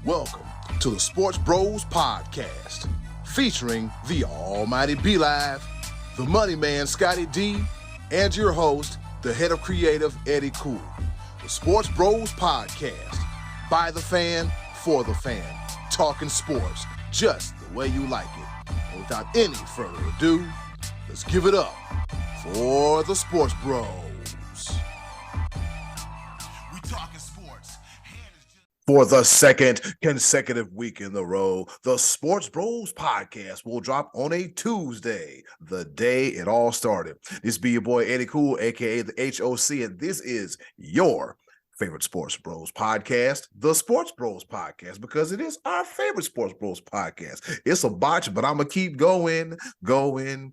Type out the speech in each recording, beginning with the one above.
Welcome to the Sports Bros Podcast, featuring the almighty B-Live, the money man Scottie D, and your host, the head of creative Eddy. The Sports Bros Podcast, by the fan, for the fan, talking sports just the way you like it. And without any further ado, let's give it up for the Sports Bros. For the second consecutive week in a row, the Sports Bros Podcast will drop on a Tuesday, the day it all started. This be your boy Eddy, a.k.a. the HOC, and this is your favorite Sports Bros Podcast, the Sports Bros Podcast, because it is our favorite Sports Bros Podcast. It's a botch, but I'm going to keep going. And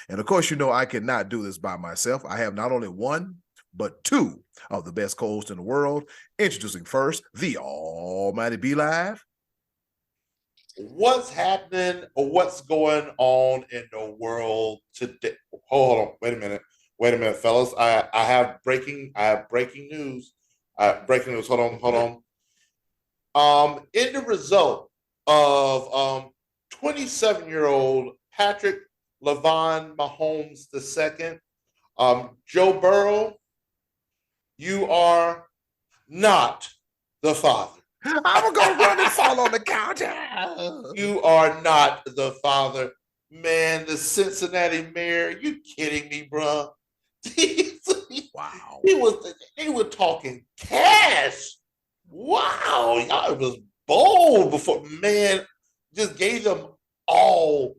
of course, you know I cannot do this by myself. I have not only one, but two of the best co-hosts in the world. Introducing first, the almighty B-Live. What's happening or what's going on in the world today? Hold on. Wait a minute, fellas. I have breaking news. Hold on. In the result of 27-year-old Patrick LeVon Mahomes II, Joe Burrow, you are not the father. I'm going to run and fall on the couch. You are not the father. Man, the Cincinnati mayor, you kidding me, bro? Wow. They were talking cash. Wow, y'all was bold before. Man, just gave them all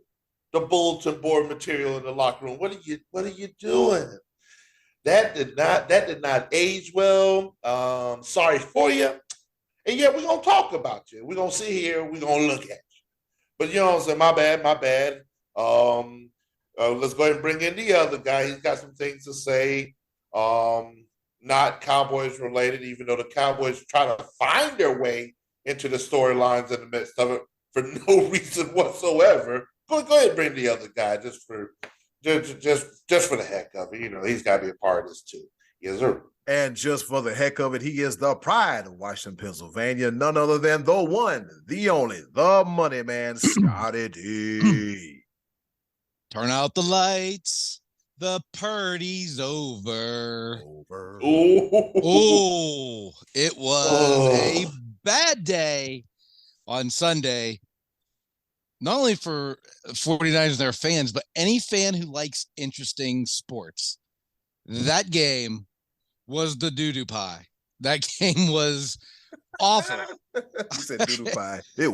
the bulletin board material in the locker room. What are you doing? That did not age well. Sorry for you. And yeah, we're going to talk about you. We're going to sit here. We're going to look at you. But you know what I'm saying? My bad. Let's go ahead and bring in the other guy. He's got some things to say. Not Cowboys related, even though the Cowboys try to find their way into the storylines in the midst of it for no reason whatsoever. Go ahead and bring the other guy just for the heck of it. You know, he's got to be a part of this too. Yes, sir. And just for the heck of it, he is the pride of Washington, Pennsylvania. None other than the one, the only, the money man, Scottie D. Turn out the lights. The party's over. Oh, it was a bad day on Sunday. Not only for 49ers and their fans, but any fan who likes interesting sports. That game was the doo-doo pie. That game was awful. You said doo-doo pie. It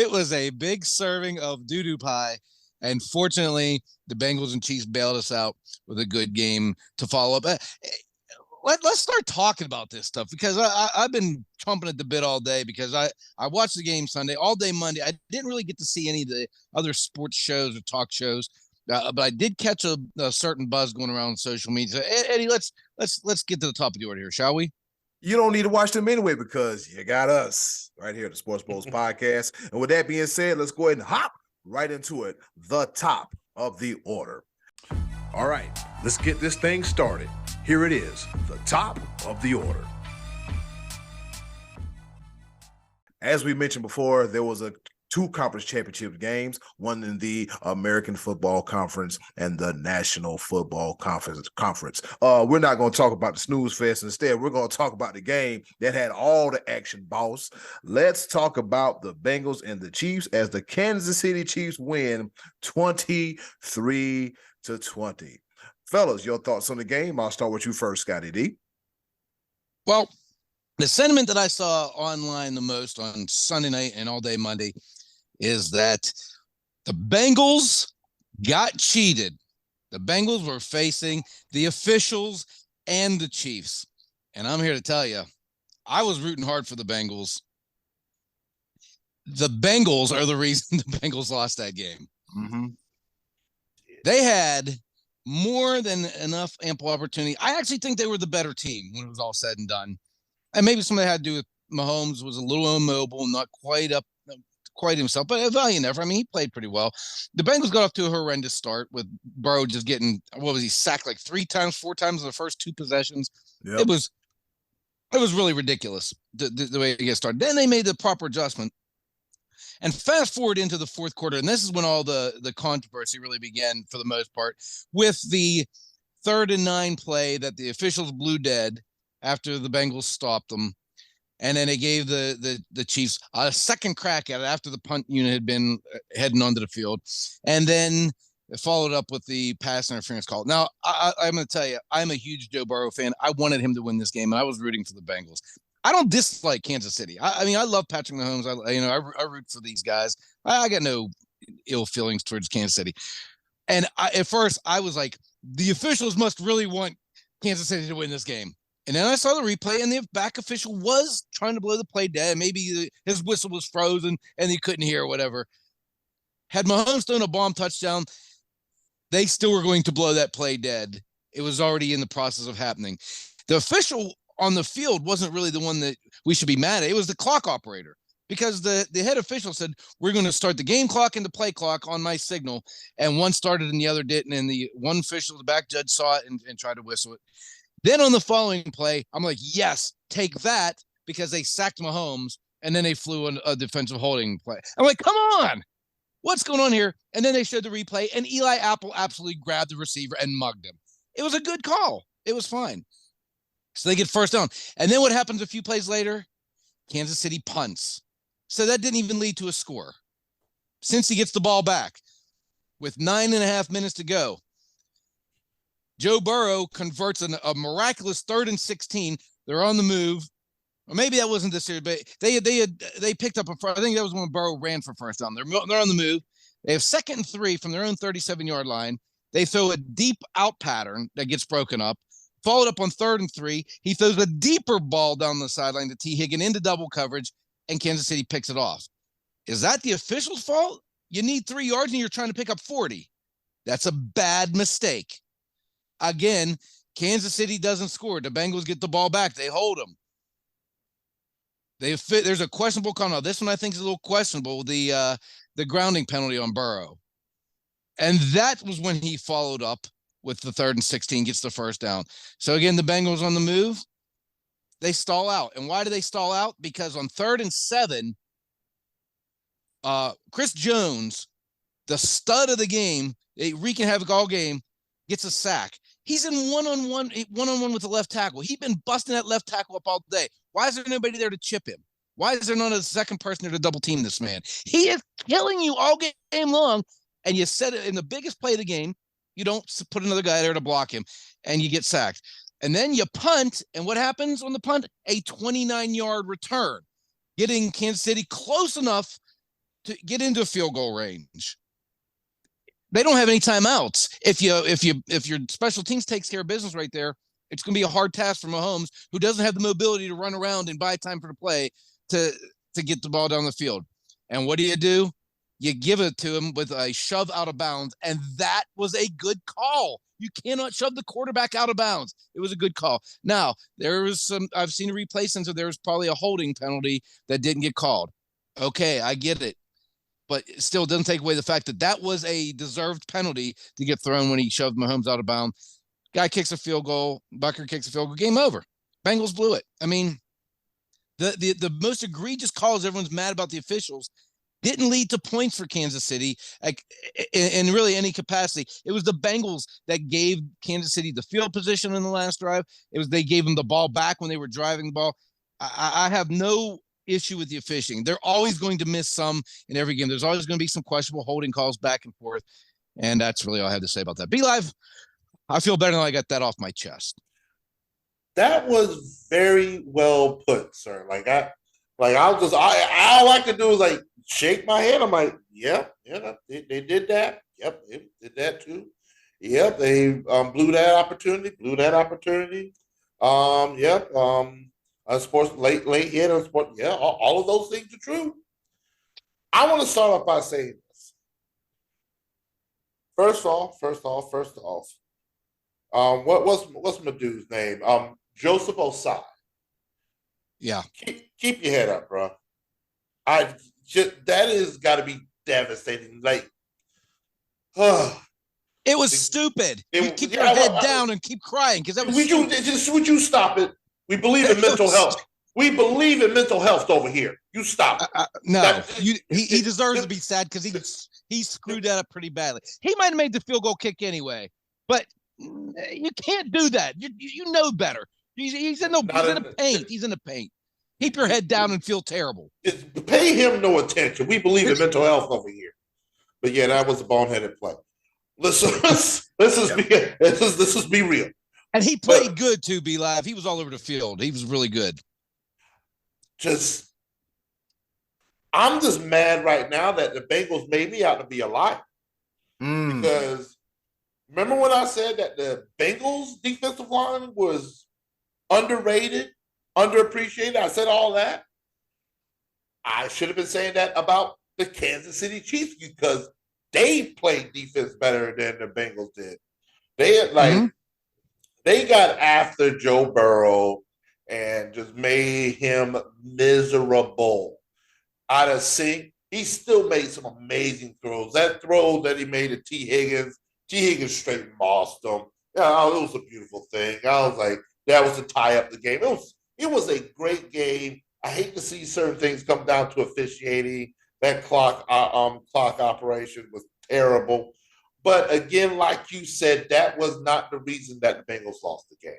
was a big serving of doo-doo pie. And fortunately, the Bengals and Chiefs bailed us out with a good game to follow up. Let's start talking about this stuff, because I've been chomping at the bit all day, because I watched the game Sunday, all day Monday. I didn't really get to see any of the other sports shows or talk shows, but I did catch a certain buzz going around on social media. So, Eddy, let's get to the top of the order here, shall we? You don't need to watch them anyway, because you got us right here at the Sports Bros Podcast. And with that being said, let's go ahead and hop right into it. The top of the order. All right, let's get this thing started. Here it is, the top of the order. As we mentioned before, there was two conference championship games, one in the American Football Conference and the National Football Conference. We're not going to talk about the snooze fest. Instead, we're going to talk about the game that had all the action, boss. Let's talk about the Bengals and the Chiefs, as the Kansas City Chiefs win 23-20. Fellas, your thoughts on the game? I'll start with you first, Scottie D. Well, the sentiment that I saw online the most on Sunday night and all day Monday is that the Bengals got cheated. The Bengals were facing the officials and the Chiefs. And I'm here to tell you, I was rooting hard for the Bengals. The Bengals are the reason the Bengals lost that game. Mm-hmm. They had more than enough ample opportunity. I actually think they were the better team when it was all said and done. And maybe some of that had to do with Mahomes was a little immobile, not quite himself, but a valiant effort. I mean, he played pretty well. The Bengals got off to a horrendous start with Burrow just getting, sacked like 3 times, 4 times in the first 2 possessions. Yep. It was really ridiculous the way it gets started. Then they made the proper adjustment. And fast forward into the fourth quarter, and this is when all the controversy really began for the most part, with the 3rd and 9 play that the officials blew dead after the Bengals stopped them. And then they gave the Chiefs a second crack at it after the punt unit had been heading onto the field. And then followed up with the pass interference call. Now, I'm going to tell you, I'm a huge Joe Burrow fan. I wanted him to win this game, and I was rooting for the Bengals. I don't dislike Kansas City. I mean, I love Patrick Mahomes. I root for these guys. I got no ill feelings towards Kansas City. And at first, I was like, the officials must really want Kansas City to win this game. And then I saw the replay, and the back official was trying to blow the play dead. Maybe his whistle was frozen, and he couldn't hear or whatever. Had Mahomes thrown a bomb touchdown, they still were going to blow that play dead. It was already in the process of happening. The official on the field wasn't really the one that we should be mad at. It was the clock operator, because the head official said, we're going to start the game clock and the play clock on my signal. And one started and the other didn't. And the one official, the back judge, saw it and tried to whistle it. Then on the following play, I'm like, yes, take that, because they sacked Mahomes and then they flew a defensive holding play. I'm like, come on, what's going on here? And then they showed the replay, and Eli Apple absolutely grabbed the receiver and mugged him. It was a good call. It was fine. So they get first down. And then what happens a few plays later? Kansas City punts. So that didn't even lead to a score. Since he gets the ball back with 9.5 minutes to go, Joe Burrow converts a miraculous 3rd and 16. They're on the move. Or maybe that wasn't this year, but they picked up I think that was when Burrow ran for first down. They're on the move. They have 2nd and 3 from their own 37-yard line. They throw a deep out pattern that gets broken up. Followed up on 3rd and 3. He throws a deeper ball down the sideline to T. Higgins into double coverage, and Kansas City picks it off. Is that the official's fault? You need 3 yards and you're trying to pick up 40. That's a bad mistake. Again, Kansas City doesn't score. The Bengals get the ball back. They hold them. There's a questionable call. Now, this one I think is a little questionable, the grounding penalty on Burrow. And that was when he followed up with the 3rd and 16, gets the first down. So again, the Bengals on the move, they stall out. And why do they stall out? Because on 3rd and 7, Chris Jones, the stud of the game, wreaking havoc all game, gets a sack. He's in one-on-one with the left tackle. He's been busting that left tackle up all day. Why is there nobody there to chip him? Why is there not a second person there to double team this man? He is killing you all game long, and you said it in the biggest play of the game. You don't put another guy there to block him, and you get sacked. And then you punt, and what happens on the punt? A 29-yard return, getting Kansas City close enough to get into field goal range. They don't have any timeouts. If your special teams takes care of business right there, it's going to be a hard task for Mahomes, who doesn't have the mobility to run around and buy time for the play to get the ball down the field. And what do? You give it to him with a shove out of bounds, and that was a good call. You cannot shove the quarterback out of bounds. It was a good call. Now, there was I've seen a replay since there was probably a holding penalty that didn't get called. Okay, I get it. But it still doesn't take away the fact that was a deserved penalty to get thrown when he shoved Mahomes out of bounds. Guy kicks a field goal. Bucker kicks a field goal. Game over. Bengals blew it. I mean, the most egregious calls everyone's mad about the officials didn't lead to points for Kansas City in really any capacity. It was the Bengals that gave Kansas City the field position in the last drive. They gave them the ball back when they were driving the ball. I have no issue with the officiating. They're always going to miss some in every game. There's always going to be some questionable holding calls back and forth. And that's really all I have to say about that. Be Live, I feel better now I got that off my chest. That was very well put, sir. All I could do is shake my head. I'm like, yep, yeah, they did that. Yep, they did that too. Yep, they blew that opportunity. Sports late hit on sport. Yeah, all of those things are true. I want to start off by saying this. First off. What's my dude's name? Joseph Osai. Yeah. Keep your head up, bro. That is got to be devastating. It was stupid. You keep your head down and keep crying because that was. Would you stop it? We believe in mental health. We believe in mental health over here. You stop. No, he deserves to be sad because he screwed that up pretty badly. He might have made the field goal kick anyway, but you can't do that. You know better. He's in the paint. He's in the paint. Keep your head down and feel terrible. Pay him no attention. We believe in mental health over here. But yeah, that was a boneheaded play. Let's be real. And he played good too, Be Live. He was all over the field. He was really good. I'm just mad right now that the Bengals made me out to be a liar. Because remember when I said that the Bengals defensive line was underrated, underappreciated? I said all that. I should have been saying that about the Kansas City Chiefs because they played defense better than the Bengals did. They had they got after Joe Burrow and just made him miserable. Out of sync, he still made some amazing throws. That throw that he made to T. Higgins straight mossed him. Yeah, it was a beautiful thing. I was like, that was to tie up the game. It was a great game. I hate to see certain things come down to officiating. That clock operation was terrible. But again, like you said, that was not the reason that the Bengals lost the game.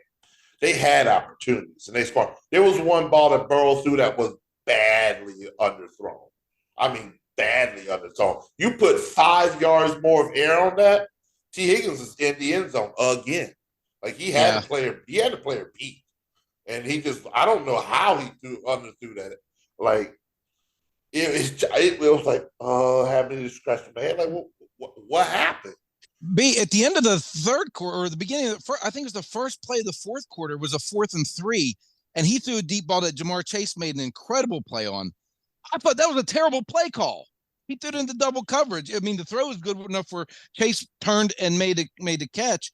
They had opportunities and they scored. There was one ball that Burrow threw that was badly underthrown. I mean, badly underthrown. You put 5 yards more of air on that, T. Higgins is in the end zone again. Like he had to play her beat. And I don't know how he underthrew that. Like it was like, having to scratch my head. Like, what happened? At the end of the third quarter, or the beginning of I think it was the first play of the fourth quarter, was a 4th and 3, and he threw a deep ball that Jamar Chase made an incredible play on. I thought that was a terrible play call. He threw it into double coverage. I mean, the throw was good enough where Chase turned and made a catch,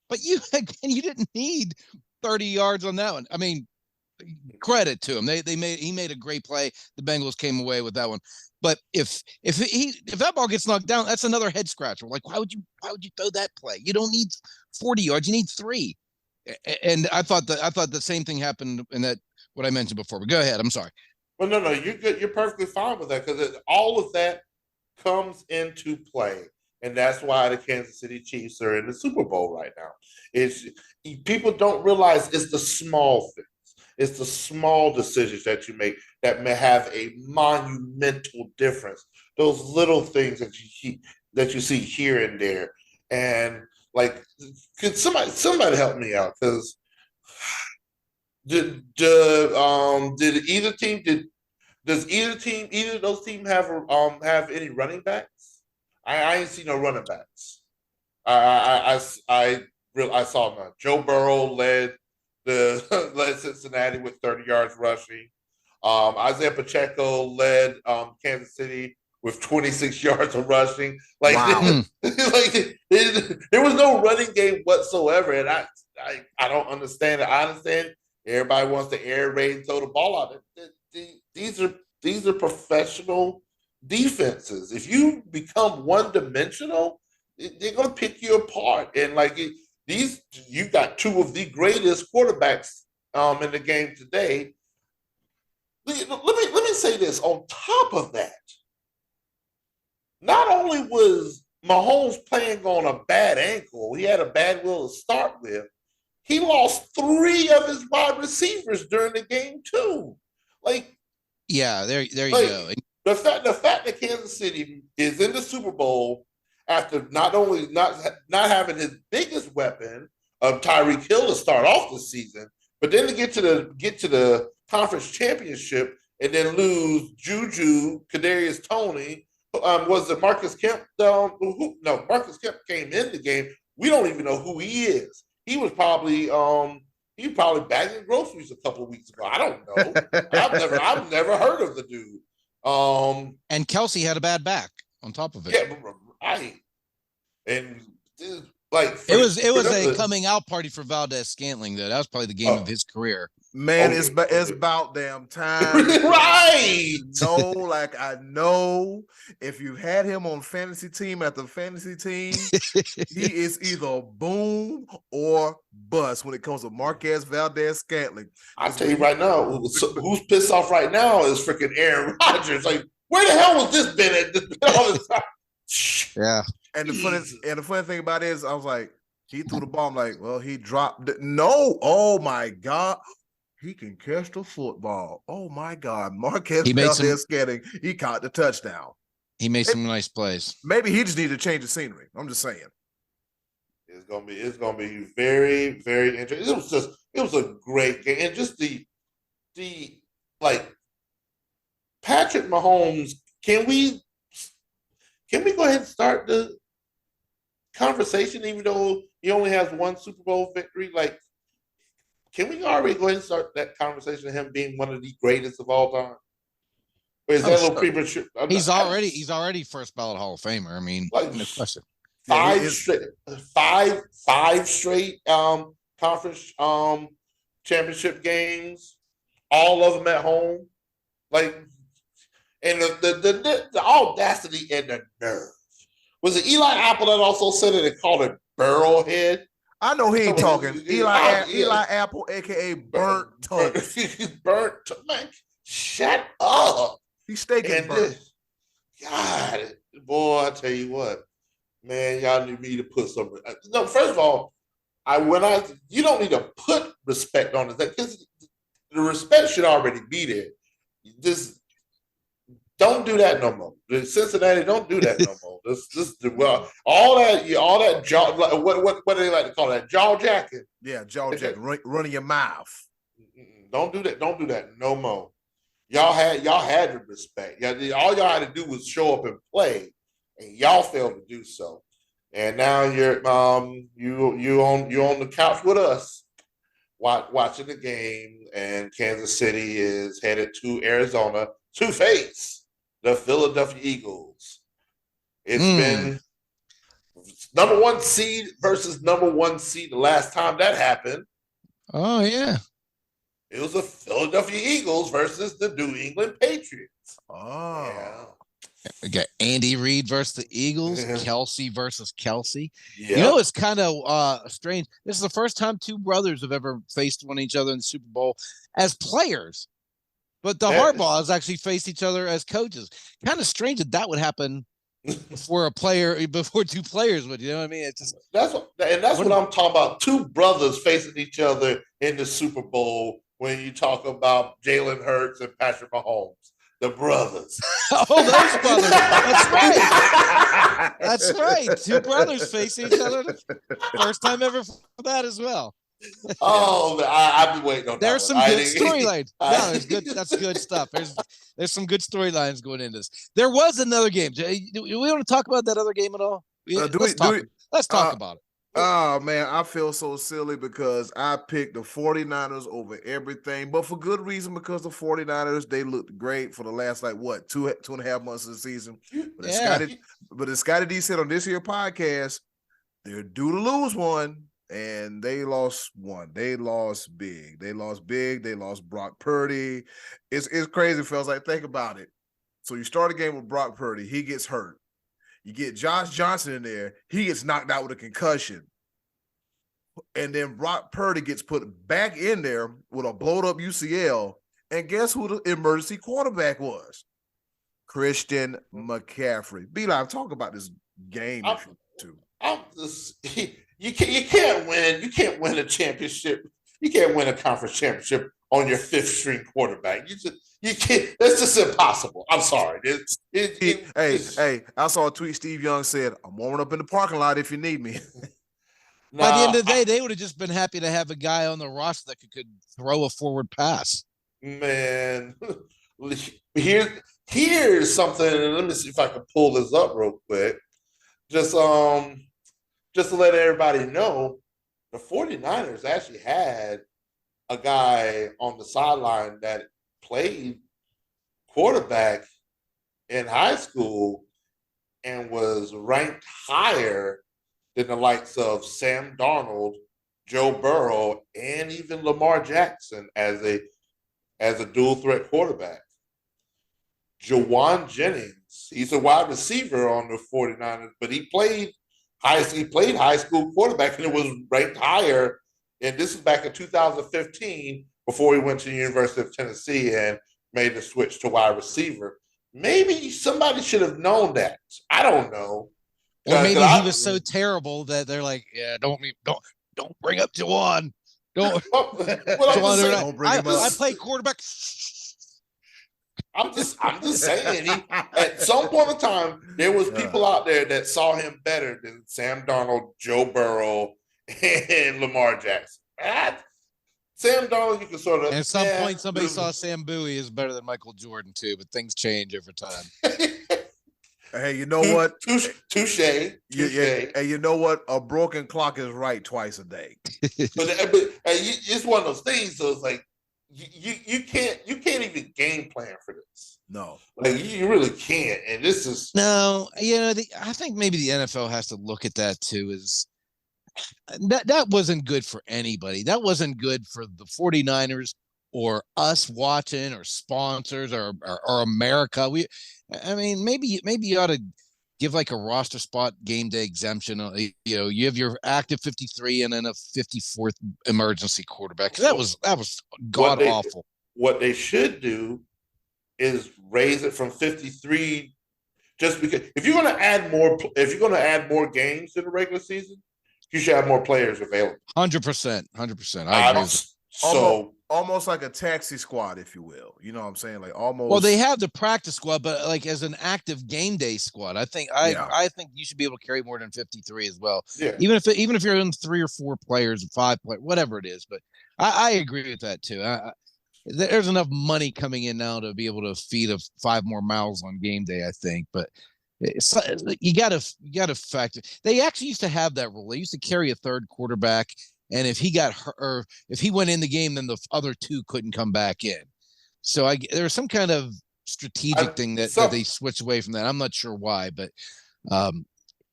but you didn't need 30 yards on that one. I mean, credit to him. He made a great play. The Bengals came away with that one. But if that ball gets knocked down, that's another head scratcher. Like, why would you throw that play? You don't need 40 yards. You need 3. And I thought the same thing happened in that what I mentioned before. But go ahead. I'm sorry. Well, no, you're good. You're perfectly fine with that because all of that comes into play, and that's why the Kansas City Chiefs are in the Super Bowl right now. People don't realize it's the small things. It's the small decisions that you make that may have a monumental difference. Those little things that you see here and there, and like, could somebody help me out? Because does either of those teams have any running backs? I ain't seen no running backs. I saw none. Joe Burrow led Cincinnati with 30 yards rushing. Isaiah Pacheco led Kansas City with 26 yards of rushing. Like, wow. There was no running game whatsoever, and I don't understand it. I understand everybody wants to air raid and throw the ball out. These are professional defenses. If you become one-dimensional, they're going to pick you apart. And you got 2 of the greatest quarterbacks in the game today. Let me say this. On top of that, not only was Mahomes playing on a bad ankle, he had a bad will to start with. He lost 3 of his wide receivers during the game too. Yeah, there you go. The fact that Kansas City is in the Super Bowl after not only not having his biggest weapon of Tyreek Hill to start off the season, but then to get to the conference championship and then lose Juju, Kadarius Toney. Was it Marcus Kemp? Marcus Kemp came in the game. We don't even know who he is. He was probably bagging groceries a couple of weeks ago. I don't know. I've never heard of the dude. And Kelsey had a bad back on top of it. Yeah, right. And it was a coming out party for Valdez Scantling though. That was probably the game of his career. Man, it's about damn time. Right. No, like I know if you had him on fantasy team after fantasy team, he is either boom or bust when it comes to Marquez Valdez-Scantling. I tell you right now, who's pissed off right now is freaking Aaron Rodgers. Like, where the hell was this been at all this time? Yeah. And the funny thing about it is, I was like, he threw the ball. I'm like, well, he dropped it. No, oh my God. He can catch the football. Oh my God. Marquez Valdez-Scantling, he caught the touchdown. He made some nice plays. Maybe he just needed to change the scenery. I'm just saying. It's gonna be very, very interesting. It was a great game. And just the like Patrick Mahomes, can we go ahead and start the conversation, even though he only has one Super Bowl victory? Like, can we already go ahead and start that conversation of him being one of the greatest of all time? Or is that a little premature? He's already first ballot Hall of Famer. I mean, like, no question. Five straight conference championship games, all of them at home. Like, and the audacity and the nerve. Was it Eli Apple that also said it and called it Burrowhead? I know he ain't talking. Eli Apple, aka Burnt Toast. Burnt Toast. Man, shut up. He's steaking burnt. God, boy, I tell you what, man, y'all need me to put some. No, first of all, you don't need to put respect on it because the respect should already be there. Just don't do that no more. Cincinnati, don't do that no more. All that jaw. What do they like to call that? Jaw jacking. Yeah, jaw jacking. Running your mouth. Don't do that. Don't do that no more. Y'all had the respect. All y'all had to do was show up and play, and y'all failed to do so. And now you're you on the couch with us, watching the game, and Kansas City is headed to Arizona to face the Philadelphia Eagles. It's been number 1 seed versus number 1 seed the last time that happened. Oh yeah. It was the Philadelphia Eagles versus the New England Patriots. Oh. Yeah. We got Andy Reid versus the Eagles, Kelsey versus Kelsey. Yep. You know, it's kind of strange. This is the first time two brothers have ever faced one each other in the Super Bowl as players. But the Harbaughs actually faced each other as coaches. Kind of strange that would happen before two players would. You know what I mean? It's just that's what I'm talking about. Two brothers facing each other in the Super Bowl. When you talk about Jalen Hurts and Patrick Mahomes, the brothers. Oh, those brothers. That's right. That's right. Two brothers facing each other. First time ever for that as well. Oh, I've been waiting on that. There's some good storylines. No, it's good. That's good stuff. There's some good storylines going into this. There was another game. Do we want to talk about that other game at all? Let's talk about it. Oh, man, I feel so silly because I picked the 49ers over everything, but for good reason, because the 49ers, they looked great for the last, two and a half months of the season. But as Scottie D said on this here podcast, they're due to lose one, and they lost one. They lost big. They lost Brock Purdy. It's crazy, fellas. Like, think about it. So you start a game with Brock Purdy. He gets hurt. You get Josh Johnson in there. He gets knocked out with a concussion. And then Brock Purdy gets put back in there with a blowed up UCL. And guess who the emergency quarterback was? Christian McCaffrey. B-Live, talk about this game if you want to. You can't win. You can't win a championship. You can't win a conference championship on your 5th string quarterback. You can't. That's just impossible. I'm sorry. Hey, I saw a tweet. Steve Young said, "I'm warming up in the parking lot if you need me." By the end of the day, they would have just been happy to have a guy on the roster that could throw a forward pass. Man, here's something. And let me see if I can pull this up real quick. Just to let everybody know, the 49ers actually had a guy on the sideline that played quarterback in high school and was ranked higher than the likes of Sam Darnold, Joe Burrow, and even Lamar Jackson as a dual threat quarterback. Jawan Jennings, he's a wide receiver on the 49ers, but he played high school quarterback, and it was ranked higher. And this is back in 2015 before he went to the University of Tennessee and made the switch to wide receiver. Maybe somebody should have known that. I don't know. Or maybe he was so terrible that they're like, yeah, don't bring up Jawan. Don't bring him up. I play quarterback. I'm just saying. At some point in time, there was people out there that saw him better than Sam Darnold, Joe Burrow, and Lamar Jackson. Sam Darnold, you can sort of. At some point, somebody saw Sam Bowie is better than Michael Jordan too, but things change over time. Hey, you know what? Touche. Hey, you know what? A broken clock is right twice a day. but it's one of those things. So it's like you can't even game plan for this. No, like you really can't. And this is no. I think maybe the NFL has to look at that too. Is that wasn't good for anybody. That wasn't good for the 49ers or us watching or sponsors or America. Maybe you ought to give like a roster spot game day exemption. You have your active 53 and then a 54th emergency quarterback. That was god awful. What they should do is raise it from 53. Just because if you're going to add more games in the regular season, you should have more players available. 100%. I agree. So almost like a taxi squad, if you will. You know what I'm saying? Like almost. Well, they have the practice squad, but like as an active game day squad, I think you should be able to carry more than 53 as well. Yeah. Even if you're in 3 or 4 players, 5 players, whatever it is. But I agree with that too. There's enough money coming in now to be able to feed 5 more mouths on game day, I think. But you got to factor. They actually used to have that rule. They used to carry a third quarterback. And if he got hurt, or if he went in the game, then the other 2 couldn't come back in. So there was some kind of strategic thing that they switched away from that. I'm not sure why, but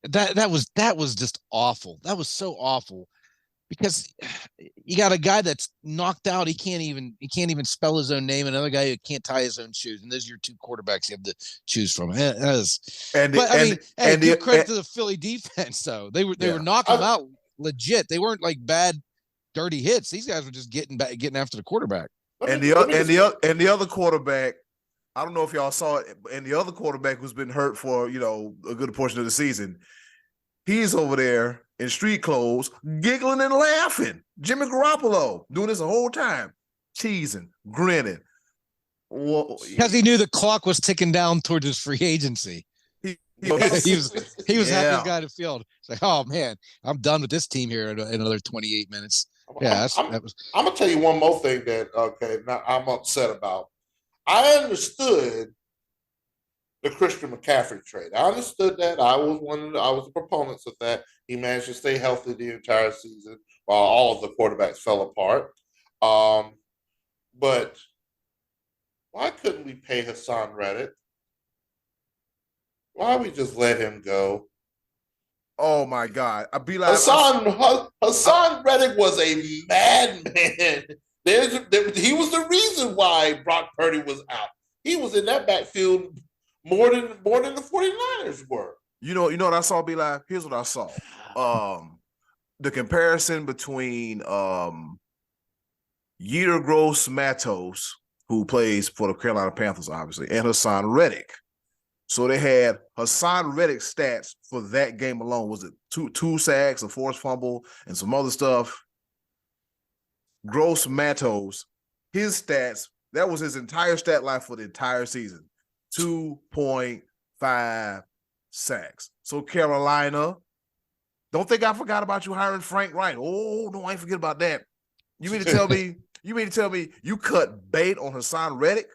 that was just awful. That was so awful because you got a guy that's knocked out. He can't even spell his own name. Another guy who can't tie his own shoes. And those are your 2 quarterbacks you have to choose from. Give credit to the Philly defense though. They were knocking him out. Legit, they weren't like bad, dirty hits. These guys were just getting after the quarterback. And the other quarterback, I don't know if y'all saw it. And the other quarterback who's been hurt for a good portion of the season, he's over there in street clothes, giggling and laughing. Jimmy Garoppolo doing this the whole time, cheesing, grinning, because he knew the clock was ticking down towards his free agency. He was happy guy to field. It's like, oh man, I'm done with this team here in another 28 minutes. Yeah, I'm gonna tell you one more thing that now I'm upset about. I understood the Christian McCaffrey trade. I understood that. I was the proponents of that. He managed to stay healthy the entire season while all of the quarterbacks fell apart. But why couldn't we pay Hassan Reddick? Why don't we just let him go? Oh my God! I'd be like Hassan Reddick was a madman. He was the reason why Brock Purdy was out. He was in that backfield more than the 49ers were. You know what I saw, B-Live? Here's what I saw. The comparison between Yetur Gross-Matos, who plays for the Carolina Panthers, obviously, and Hassan Reddick. So they had Hassan Reddick's stats for that game alone. Was it two sacks, a forced fumble, and some other stuff? Gross-Matos, his stats, that was his entire stat line for the entire season. 2.5 sacks. So Carolina, don't think I forgot about you hiring Frank Wright. Oh, no, I ain't forget about that. You mean to tell me you cut bait on Hassan Reddick?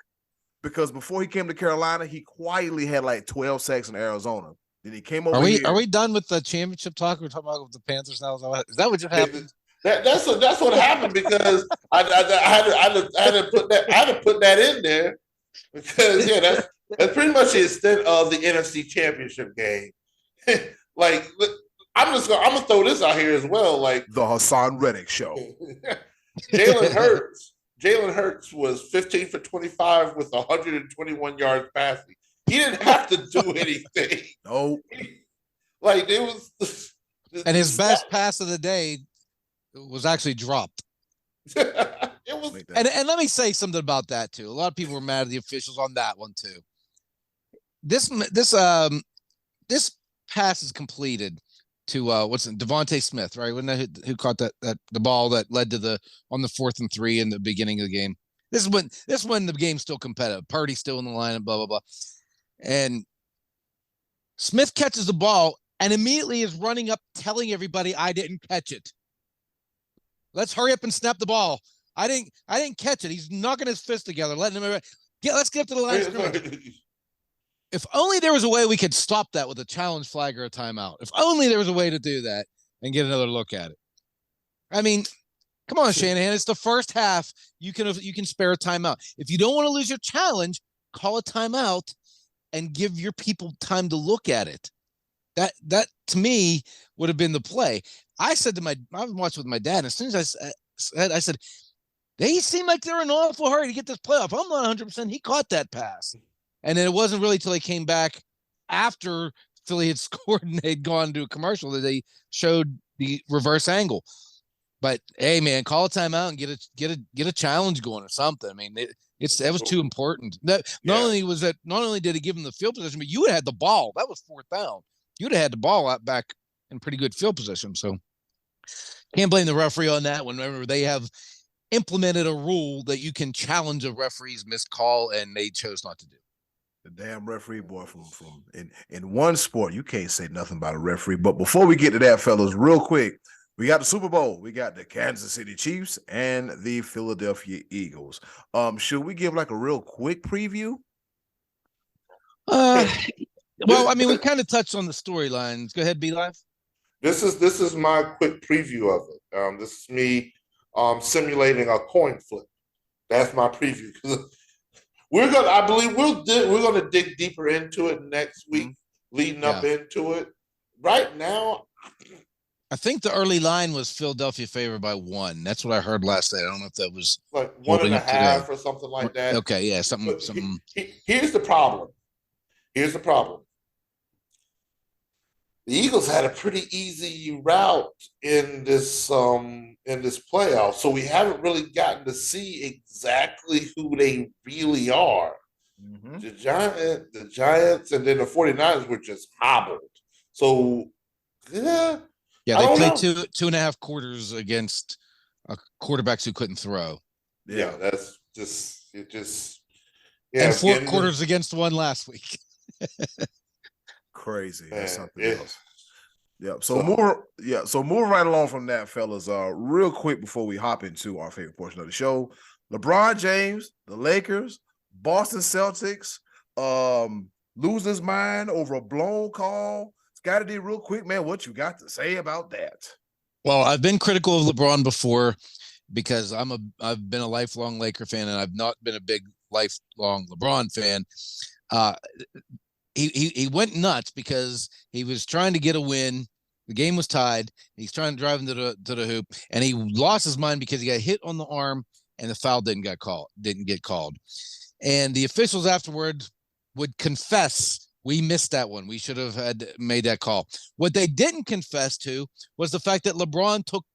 Because before he came to Carolina, he quietly had like 12 sacks in Arizona. Then he came over Are we done with the championship talk? We're talking about the Panthers now. Is that what just happened? That's what happened because I had to put that in there because that's pretty much the extent of the NFC Championship game. Like I'm gonna throw this out here as well. Like the Hassan Reddick show. Jalen Hurts was 15 for 25 with 121 yards passing. He didn't have to do anything. No. Like it was. And his best pass of the day was actually dropped. It was. And let me say something about that too. A lot of people were mad at the officials on that one too. This pass is completed to Devontae Smith, right? Wasn't that who caught that the ball that led to on the 4th and 3 in the beginning of the game? This is when the game's still competitive. Purdy's still in the line and blah blah blah. And Smith catches the ball and immediately is running up telling everybody I didn't catch it. Let's hurry up and snap the ball. I didn't catch it. He's knocking his fist together, letting him let's get up to the line of scrimmage. If only there was a way we could stop that with a challenge flag or a timeout. If only there was a way to do that and get another look at it. I mean, come on, Shanahan. It's the first half. You can spare a timeout. If you don't want to lose your challenge, call a timeout and give your people time to look at it. That to me would have been the play. I said to I was watching with my dad, and as soon as I said, they seem like they're in an awful hurry to get this playoff. I'm not 100%. He caught that pass. And then it wasn't really till they came back after Philly had scored and they'd gone to a commercial that they showed the reverse angle. But hey, man, call a timeout and get a challenge going or something. I mean, it was too important. Not only did he give him the field position, but you would have had the ball. That was 4th down. You would have had the ball out back in pretty good field position. So can't blame the referee on that one. Remember, they have implemented a rule that you can challenge a referee's missed call, and they chose not to do. The damn referee, boy, from in one sport, you can't say nothing about a referee. But before we get to that, fellas, real quick, we got the Super Bowl. We got the Kansas City Chiefs and the Philadelphia Eagles. Should we give like a real quick preview? Well, I mean, we kind of touched on the storylines. Go ahead, Be Live. This is my quick preview of it. This is me simulating a coin flip. That's my preview. I believe we're gonna dig deeper into it next week, leading up into it. Right now, I think the early line was Philadelphia favored by 1. That's what I heard last night. I don't know if that was like 1.5 or something like that. Okay, yeah, something. Here's the problem. The Eagles had a pretty easy route in this playoff, so we haven't really gotten to see exactly who they really are. Mm-hmm. The Giants, and then the 49ers were just hobbled. So they played 2.5 quarters against quarterbacks who couldn't throw. Yeah, that's just and 4 quarters against one last week. Crazy. That's something else. Yeah. So move right along from that, fellas. Real quick before we hop into our favorite portion of the show. LeBron James, the Lakers, Boston Celtics, losing his mind over a blown call. Scottie D, real quick, man, what you got to say about that? Well, I've been critical of LeBron before because I've been a lifelong Laker fan and I've not been a big lifelong LeBron fan. He went nuts because he was trying to get a win. The game was tied. He's trying to drive into the hoop, and he lost his mind because he got hit on the arm, and the foul didn't get called. And the officials afterward would confess, we missed that one. We should have had made that call. What they didn't confess to was the fact that LeBron took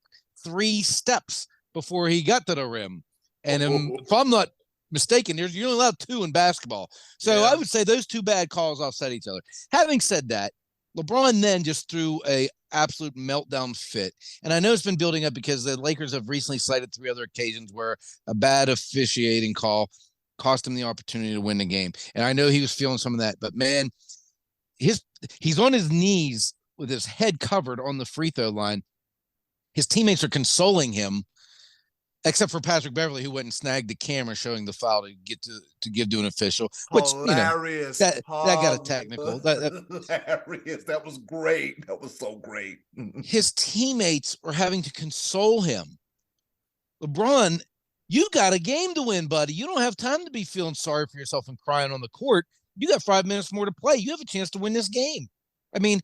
3 steps before he got to the rim. And if I'm not mistaken, you're only allowed 2 in basketball. So I would say those 2 bad calls offset each other. Having said that, LeBron then just threw a absolute meltdown fit. And I know it's been building up because the Lakers have recently cited 3 other occasions where a bad officiating call cost him the opportunity to win the game. And I know he was feeling some of that, but man, he's on his knees with his head covered on the free throw line. His teammates are consoling him, except for Patrick Beverly, who went and snagged the camera showing the foul to give to an official. Which hilarious. That got a technical. Hilarious. That was great. That was so great. His teammates were having to console him. LeBron, you got a game to win, buddy. You don't have time to be feeling sorry for yourself and crying on the court. You got 5 minutes more to play. You have a chance to win this game. I mean,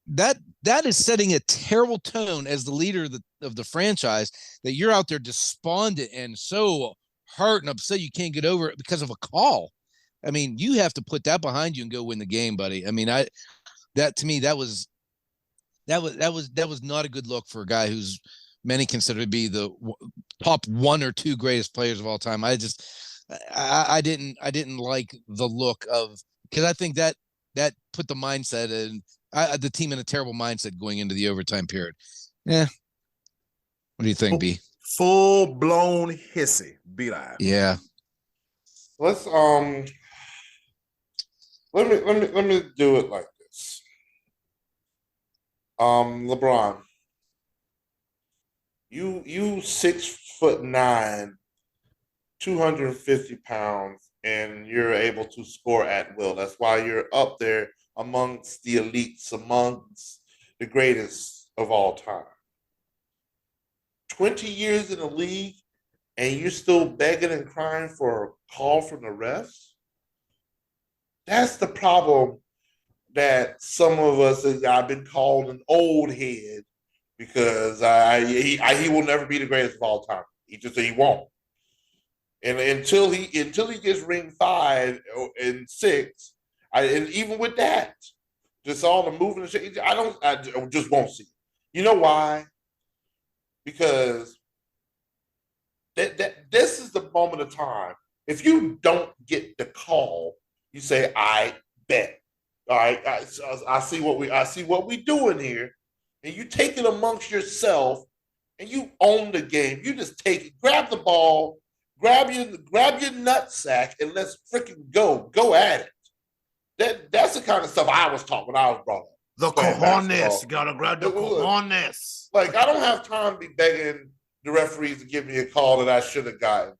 that is setting a terrible tone as the leader of the franchise, that you're out there despondent and so hurt and upset you can't get over it because of a call. I mean, you have to put that behind you and go win the game, buddy. I mean, to me, that was not a good look for a guy who's many consider to be the top 1 or 2 greatest players of all time. I didn't like the look of, because I think that put the mindset and the team in a terrible mindset going into the overtime period. Yeah. What do you think, B? Full blown hissy. Be live. Yeah. Let's let me do it like this. LeBron, you 6'9", 250 pounds, and you're able to score at will. That's why you're up there amongst the elites, amongst the greatest of all time. 20 years in the league, and you're still begging and crying for a call from the refs? That's the problem that some of us, I've been called an old head because he will never be the greatest of all time. He won't. And until he gets ring 5 and 6, and even with that, just all the moving and shit, I just won't see it. You know why? Because this is the moment of time. If you don't get the call, you say, "I bet." All right, I see what we doing here, and you take it amongst yourself, and you own the game. You just take it, grab the ball, grab your nutsack, and let's freaking go at it. That's the kind of stuff I was taught when I was brought up. The cojones, you gotta grab the cojones. Like, I don't have time to be begging the referees to give me a call that I should have gotten.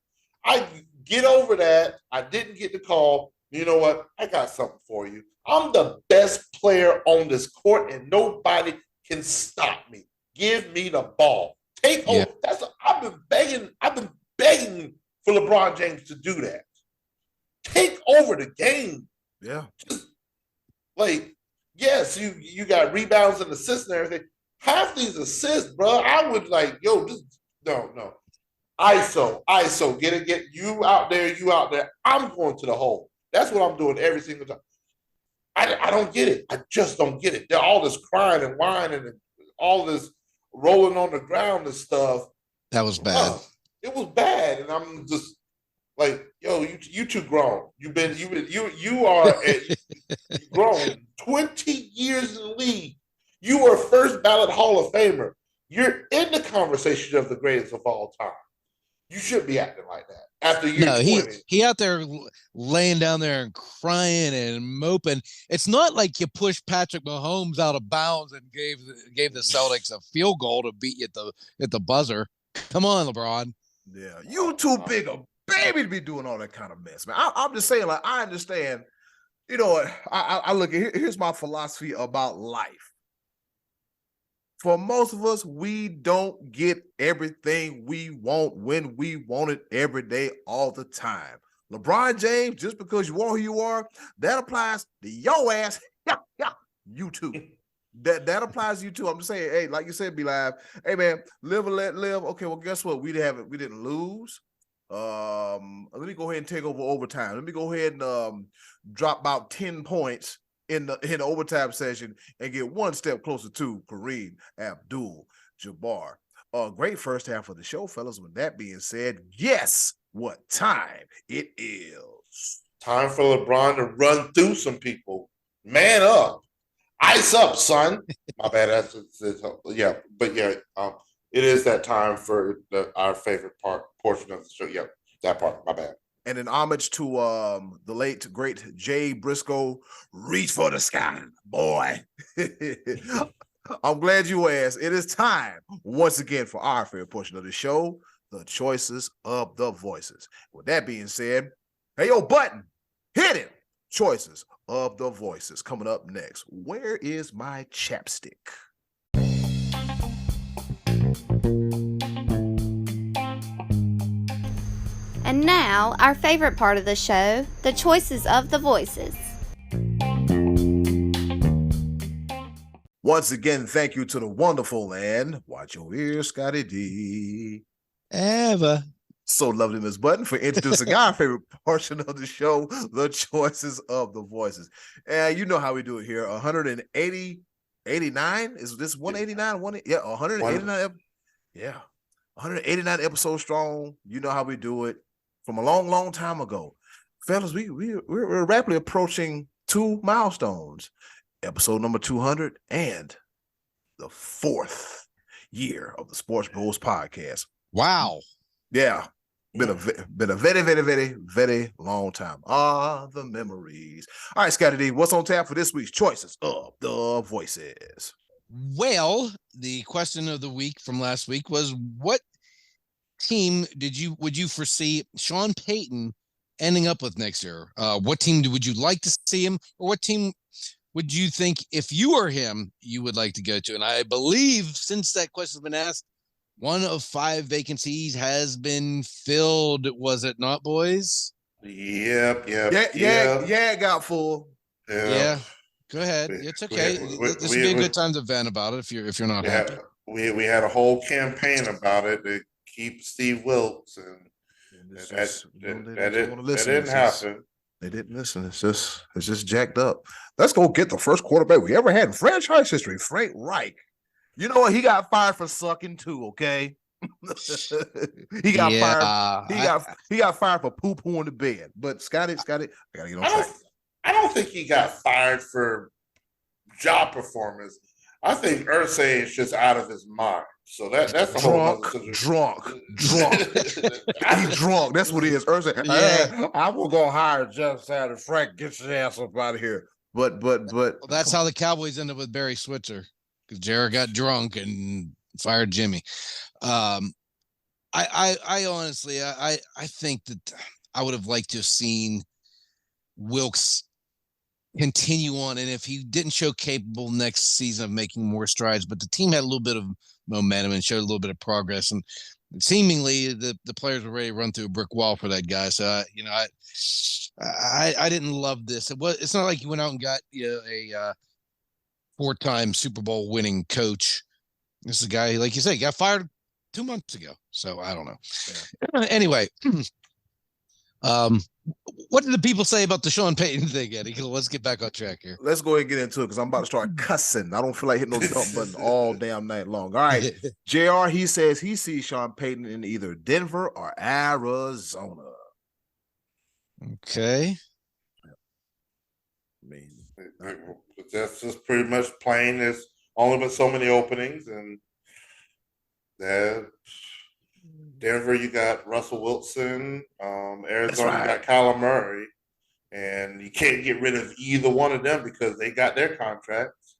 I get over that. I didn't get the call. You know what? I got something for you. I'm the best player on this court, and nobody can stop me. Give me the ball. Take over. I've been begging for LeBron James to do that. Take over the game. Yeah. Like, yes, you got rebounds and assists and everything. Half these assists, bro, I would like, no. ISO, get you out there. I'm going to the hole. That's what I'm doing every single time. I don't get it. I just don't get it. They're all this crying and whining and all this rolling on the ground and stuff. That was bad. It was bad, and I'm just like, yo, you too grown. You are grown. 20 years in the league. You were first ballot Hall of Famer. You're in the conversation of the greatest of all time. You shouldn't be acting like that after year 20. He out there laying down there and crying and moping. It's not like you pushed Patrick Mahomes out of bounds and gave the Celtics a field goal to beat you at the buzzer. Come on, LeBron. Yeah, you too big a baby to be doing all that kind of mess, man. I'm just saying, like, I understand. You know what? I look at here's my philosophy about life. For most of us, we don't get everything we want when we want it every day, all the time. LeBron James, just because you are who you are, that applies to your ass. Yeah, you too. That applies to you too. I'm just saying, hey, like you said, be live. Hey man, live and let live. Okay, well, guess what? We didn't lose. Let me go ahead and take over overtime. Let me go ahead and drop about 10 points in the overtime session and get one step closer to Kareem Abdul-Jabbar. Great first half of the show, fellas. With that being said, guess what time it is? Time for LeBron to run through some people. Man up. Ice up, son. My bad. It is that time for our favorite portion of the show. Yeah, that part. My bad. And in homage to the late, great Jay Briscoe, reach for the sky, boy. I'm glad you asked. It is time, once again, for our favorite portion of the show, the choices of the voices. With that being said, hey, yo, button, hit it. Choices of the voices. Coming up next, where is my chapstick? And now, our favorite part of the show, the choices of the voices. Once again, thank you to the wonderful and watch your ears, Scottie D. Eva. So lovely, Miss Button, for introducing our favorite portion of the show, the choices of the voices. And you know how we do it here. 180, 89? Is this 189? 189. Yeah. 189 episodes strong. You know how we do it from a long, long time ago. Fellas, we're rapidly approaching 2 milestones. Episode number 200 and the 4th year of the Sports Bros podcast. Wow. Yeah. Been a very, very, very, very long time. The memories. All right, Scottie D, what's on tap for this week's choices of the voices? Well, the question of the week from last week was, what team would you foresee Sean Payton ending up with next year? What team would you like to see him, or what team would you think, if you were him, you would like to go to? And I believe, since that question's been asked, 1 of 5 vacancies has been filled. Was it not, boys? Yep. Yeah, it got full. Yeah. Go ahead. It's okay. This would be a good time to vent about it if you're not happy. We had a whole campaign about it to keep Steve Wilkes, and that didn't happen. They didn't listen. It's just jacked up. Let's go get the first quarterback we ever had in franchise history, Frank Reich. You know what? He got fired for sucking too. Okay, he got fired. He got fired for poo-poo in the bed. But Scottie, I gotta get on track. I don't think he got fired for job performance. I think Irsay is just out of his mind. So that's the drunk. He's drunk. That's what he is. Irsay. Yeah. I will go hire Jeff Saturday. Frank, get your ass up out of here. But well, that's how the Cowboys ended with Barry Switzer, because Jared got drunk and fired Jimmy. I honestly, I think that I would have liked to have seen Wilkes continue on, and if he didn't show capable next season of making more strides, but the team had a little bit of momentum and showed a little bit of progress, and seemingly the players were ready to run through a brick wall for that guy. So I didn't love this. It's not like he went out and got a 4-time Super Bowl winning coach. This is a guy, like you said, got fired 2 months ago. So I don't know. Yeah. Anyway, what did the people say about the Sean Payton thing, Eddie? Let's get back on track here. Let's go ahead and get into it, because I'm about to start cussing. I don't feel like hitting no dump button all damn night long. All right. JR, he says he sees Sean Payton in either Denver or Arizona. Okay. I mean, that's just pretty much plain. There's only been so many openings, and Denver, you got Russell Wilson. Arizona, you got Kyler Murray, and you can't get rid of either one of them because they got their contracts.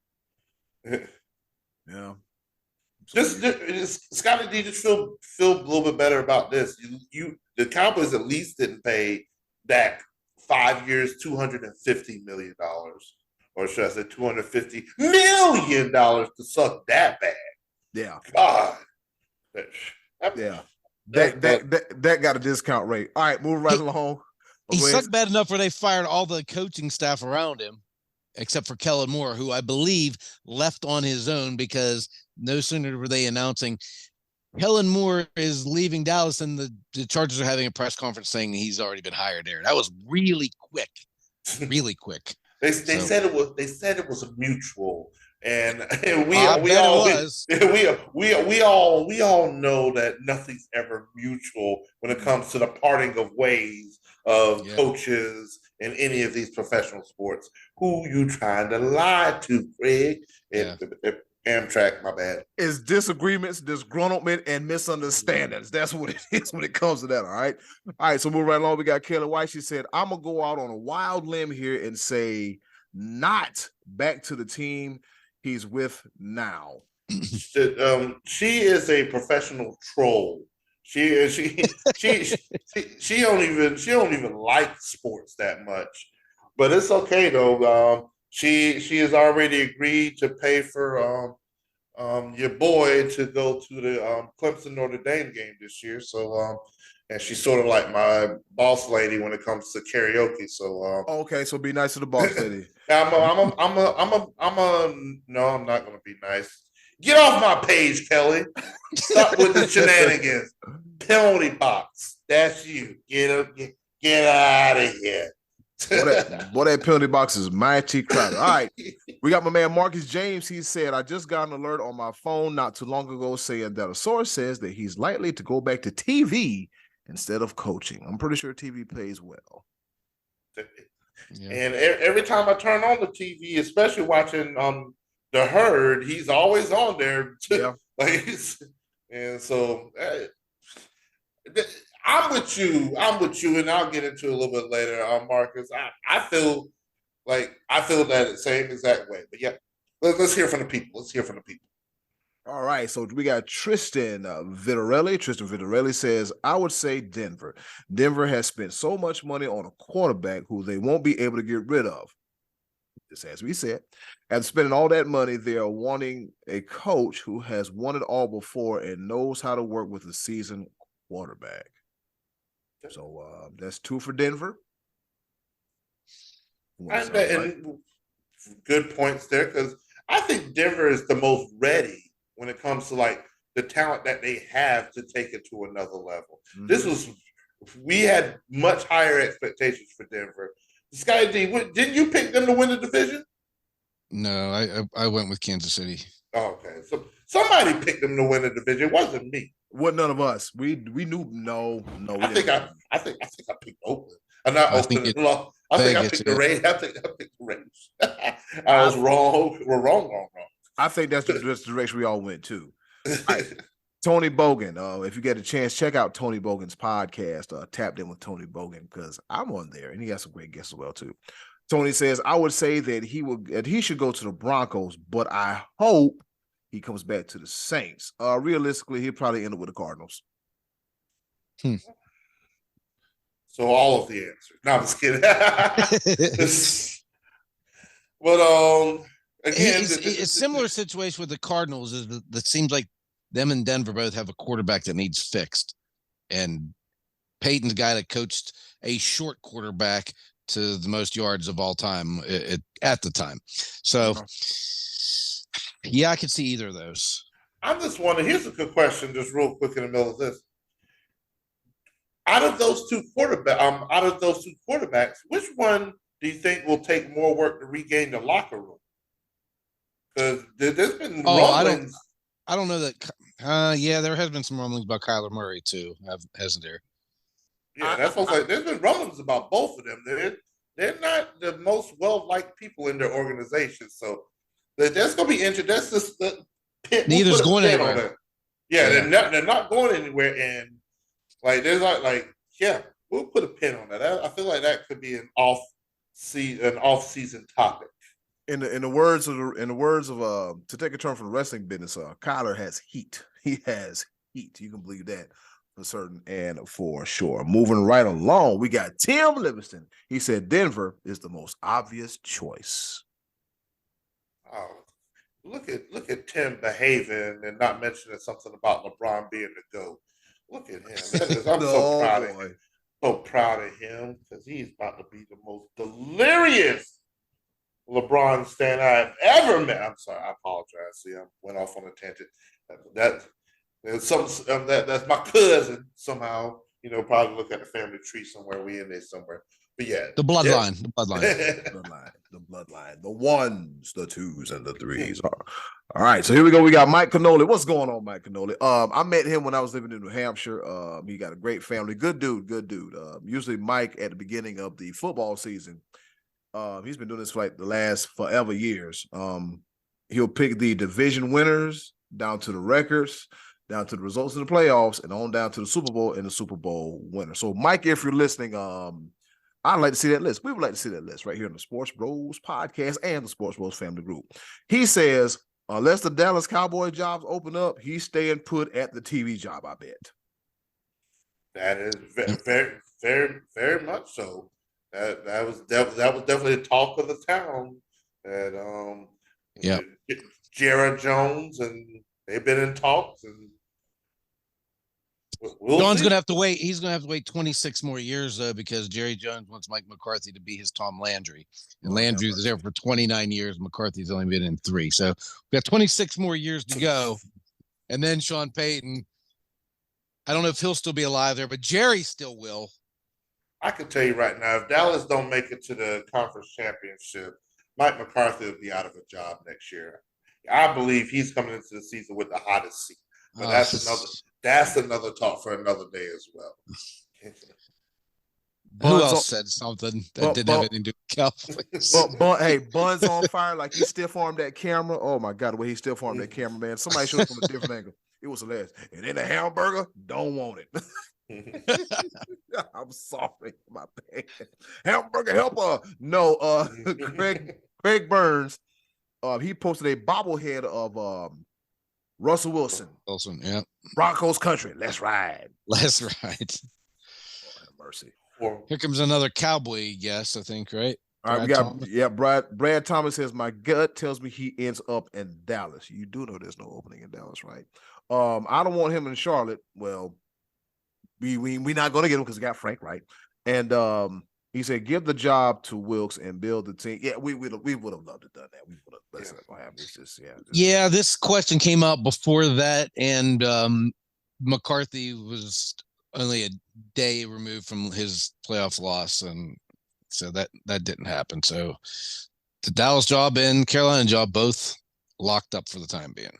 Yeah. Scottie D, just feel a little bit better about this. The Cowboys at least didn't pay Dak 5 years, $250 million, or should I say $250 million to suck that bad? Yeah. God. Yeah. That got a discount rate. All right, moving right along. He sucked bad enough where they fired all the coaching staff around him, except for Kellen Moore, who I believe left on his own, because no sooner were they announcing Kellen Moore is leaving Dallas and the Chargers are having a press conference saying he's already been hired there. That was really quick. Really quick. They said it was a mutual. And we all know that nothing's ever mutual when it comes to the parting of ways of coaches in any of these professional sports. Who you trying to lie to, Craig? Amtrak, my bad. It's disagreements, disgruntlement, and misunderstandings. That's what it is when it comes to that. All right. All right. So moving right along, we got Kelly White. She said, "I'm gonna go out on a wild limb here and say not back to the team he's with now." She is a professional troll. She don't even like sports that much, but it's okay though. She has already agreed to pay for your boy to go to the Clemson Notre Dame game this year. So and she's sort of like my boss lady when it comes to karaoke. So okay, so be nice to the boss lady. No, I'm not going to be nice. Get off my page, Kelly. Stop with the shenanigans. Penalty box. That's you. Get out of here. Boy, that penalty box is mighty crowded. All right. We got my man Marcus James. He said, I just got an alert on my phone not too long ago saying that a source says that he's likely to go back to TV instead of coaching. I'm pretty sure TV pays well. Yeah. And every time I turn on the TV, especially watching The Herd, he's always on there. Yeah. And so I'm with you, and I'll get into it a little bit later, Marcus. I feel that same exact way. But yeah, let's hear from the people. All right, so we got Tristan Vittorelli. Tristan Vittorelli says, I would say Denver. Denver has spent so much money on a quarterback who they won't be able to get rid of. Just as we said, after spending all that money, they are wanting a coach who has won it all before and knows how to work with a seasoned quarterback. So that's 2 for Denver. And good points there, because I think Denver is the most ready when it comes to like the talent that they have to take it to another level. Mm-hmm. We had much higher expectations for Denver. Scottie D, didn't you pick them to win the division? No, I went with Kansas City. Oh, okay, so somebody picked them to win the division. It wasn't me. Wasn't none of us. We knew. No. I think I picked Oakland. I'm not Oakland. I think I picked the Rays. I picked the Rays. I was wrong. We're wrong. I think that's the direction we all went to. Right. Tony Bogan. If you get a chance, check out Tony Bogan's podcast, Tapped In with Tony Bogan, because I'm on there, and he has some great guests as well, too. Tony says, I would say that he should go to the Broncos, but I hope he comes back to the Saints. Realistically, he'll probably end up with the Cardinals. So all of the answers. No, I'm just kidding. But again, it's a similar situation with the Cardinals. It seems like them and Denver both have a quarterback that needs fixed, and Payton's a guy that coached a short quarterback to the most yards of all time at the time. So, yeah, I could see either of those. I'm just wondering. Here's a good question, just real quick in the middle of this. Out of those two quarterbacks, which one do you think will take more work to regain the locker room? Because there's been rumblings. I don't know that. Yeah, there has been some rumblings about Kyler Murray too, hasn't there? Yeah, that's what like. There's been rumblings about both of them. They're not the most well-liked people in their organization, so that's going to be interesting. That's just the pit. Neither's going anywhere. Yeah, they're not going anywhere, and like there's yeah, we'll put a pin on that. I feel like that could be an off-season topic. In the words of to take a turn from the wrestling business, Kyler has heat. He has heat. You can believe that for certain and for sure. Moving right along, we got Tim Livingston. He said Denver is the most obvious choice. Oh, look at Tim behaving and not mentioning something about LeBron being the GOAT. Look at him. I'm so proud of him. So proud of him because he's about to be the most delirious LeBron fan I've ever met. I'm sorry, I apologize. See, I went off on a tangent. That's my cousin somehow. Probably look at the family tree somewhere. We in there somewhere. But yeah, the bloodline. The bloodline. The ones, the twos, and the threes. All right, so here we go. We got Mike Cannoli. What's going on, Mike Cannoli? I met him when I was living in New Hampshire. He got a great family. Good dude. Usually Mike at the beginning of the football season. He's been doing this for like the last forever years. He'll pick the division winners down to the records, down to the results of the playoffs, and on down to the Super Bowl and the Super Bowl winner. So, Mike, if you're listening, I'd like to see that list. We would like to see that list right here on the Sports Bros podcast and the Sports Bros family group. He says, unless the Dallas Cowboys jobs open up, he's staying put at the TV job, I bet. That is very, very, very much so. That was definitely the talk of the town. And Jared Jones, and they've been in talks. And Jones going to have to wait. He's going to have to wait 26 more years, though, because Jerry Jones wants Mike McCarthy to be his Tom Landry. And Landry was there for 29 years. McCarthy's only been in 3. So we got 26 more years to go. And then Sean Payton, I don't know if he'll still be alive there, but Jerry still will. I can tell you right now, if Dallas don't make it to the conference championship, Mike McCarthy will be out of a job next year. I believe he's coming into the season with the hottest seat. But that's another talk for another day as well. Who else said something that didn't have anything to do with Cowboys? Hey, Bun's on fire. Like, he stiff armed that camera. Oh my God, the way he stiff armed that camera, man. Somebody showed it from a different angle. It was hilarious. And then the hamburger, don't want it. I'm sorry, my bad. Hamburger helper. No, Craig Burns. He posted a bobblehead of Russell Wilson. Yeah. Broncos country. Let's ride. Let's ride. Oh, have mercy. Here comes another Cowboy guess, I think, right? All right, Brad Thomas says, my gut tells me he ends up in Dallas. You do know there's no opening in Dallas, right? I don't want him in Charlotte. Well, we're not going to get him because we got Frank, right? And he said, give the job to Wilkes and build the team. Yeah, we would have loved to done that. We would have. That's not going to happen. It's just, yeah, this question came out before that, and McCarthy was only a day removed from his playoff loss, and so that didn't happen. So the Dallas job and Carolina job both locked up for the time being.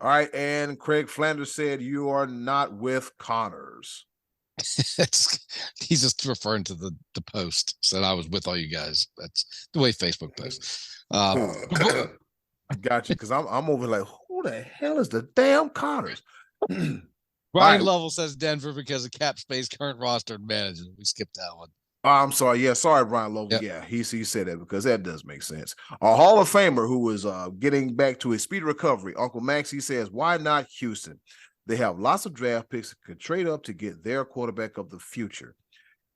All right, and Craig Flanders said, you are not with Connors. He's just referring to the post. Said I was with all you guys. That's the way Facebook posts. I got you, because I'm over like, who the hell is the damn Connors? Brian Lovell says Denver because of cap space, current roster, and managers. We skipped that one. I'm sorry. Yeah, sorry, Brian Lovell. Yep. Yeah, he said that because that does make sense. A Hall of Famer who is getting back to his speedy recovery, Uncle Max, he says, why not Houston? They have lots of draft picks, could trade up to get their quarterback of the future.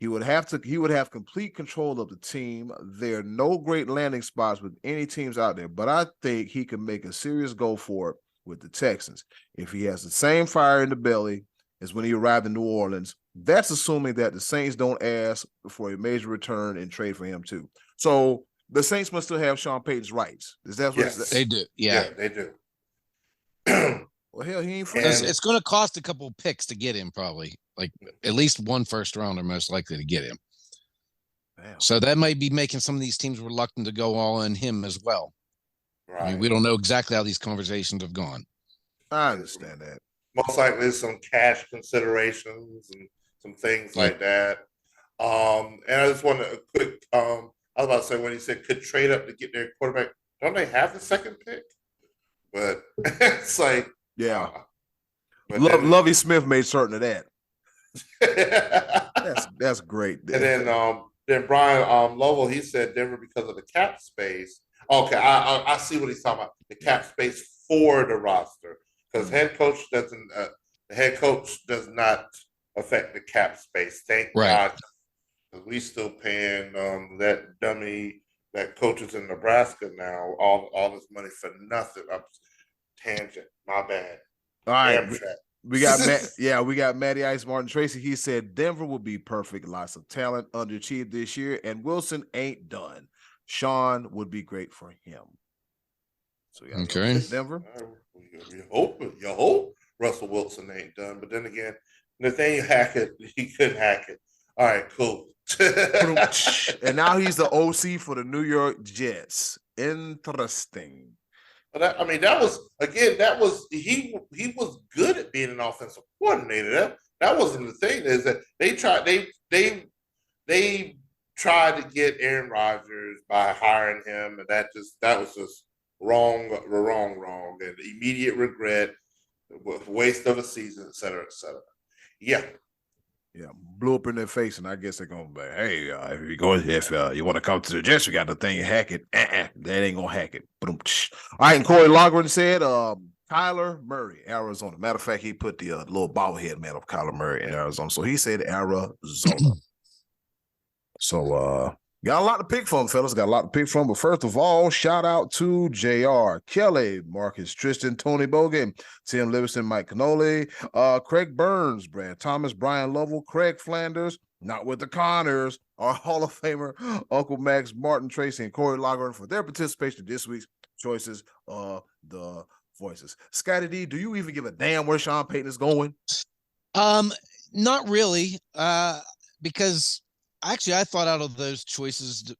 He would have complete control of the team. There are no great landing spots with any teams out there, but I think he can make a serious go for it with the Texans. If he has the same fire in the belly as when he arrived in New Orleans, that's assuming that the Saints don't ask for a major return and trade for him too. So the Saints must still have Sean Payton's rights. Is that what they do? Yeah, they do. Well, hell, he ain't free. It's going to cost a couple picks to get him, probably. Like at least one first rounder, most likely to get him. Damn. So that might be making some of these teams reluctant to go all on him as well. Right. I mean, we don't know exactly how these conversations have gone. I understand that. Most likely some cash considerations and some things like that. And I just want a quick, I was about to say when he said could trade up to get their quarterback, don't they have the second pick? But it's like, yeah. Lovie Smith made certain of that. that's great. And then Brian Lovell, he said Denver because of the cap space. Okay, I see what he's talking about. The cap space for the roster. Because the head coach does not affect the cap space. Thank God. Because we still paying that dummy that coaches in Nebraska now all this money for nothing. Tangent. My bad. All right. We got Matty Ice Martin Tracy. He said Denver will be perfect. Lots of talent, underachieved this year, and Wilson ain't done. Sean would be great for him. So Denver. You hope Russell Wilson ain't done, but then again, Nathaniel Hackett, he couldn't hack it. All right, cool. And now he's the OC for the New York Jets. Interesting. But he was good at being an offensive coordinator. That wasn't the thing. Is that they tried to get Aaron Rodgers by hiring him, and that was just wrong, and immediate regret, waste of a season, et cetera, et cetera. Yeah. Yeah, blew up in their face, and I guess they're going to be, hey, if you want to come to the Jets, you got the thing, hack it. That ain't going to hack it. All right, and Corey Logren said Kyler Murray, Arizona. Matter of fact, he put the little bobblehead man of Kyler Murray in Arizona. So he said Arizona. So, Got a lot to pick from, fellas. Got a lot to pick from. But first of all, shout out to JR, Kelly, Marcus, Tristan, Tony Bogan, Tim Livingston, Mike Canoli, Craig Burns, Brad Thomas, Brian Lovell, Craig Flanders, not with the Connors, our Hall of Famer, Uncle Max, Martin Tracy, and Corey Logren for their participation in this week's Choices of the Voices. Scottie D, do you even give a damn where Sean Payton is going? Not really, because actually I thought out of those choices,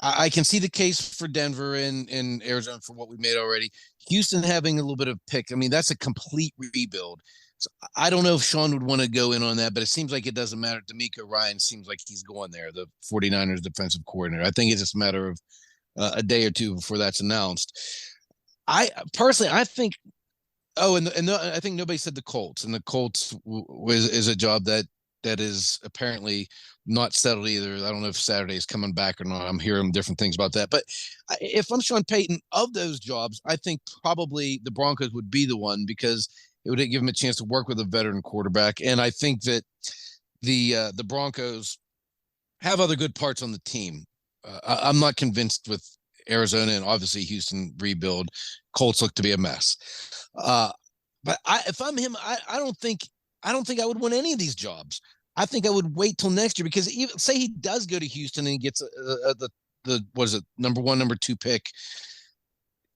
I can see the case for Denver and Arizona for what we made already. Houston having a little bit of pick. I mean, that's a complete rebuild. So I don't know if Sean would want to go in on that, but it seems like it doesn't matter. D'Amico Ryan seems like he's going there, the 49ers defensive coordinator. I think it's just a matter of a day or two before that's announced. I personally, I think, I think nobody said the Colts, and the Colts is a job that is apparently not settled either. I don't know if Saturday is coming back or not. I'm hearing different things about that. But if I'm Sean Payton, of those jobs, I think probably the Broncos would be the one, because it would give him a chance to work with a veteran quarterback. And I think that the Broncos have other good parts on the team. I'm not convinced with Arizona, and obviously Houston rebuild. Colts look to be a mess. But if I'm him, I don't think I would win any of these jobs. I think I would wait till next year, because even say he does go to Houston and he gets the what is it, number 1, number 2 pick.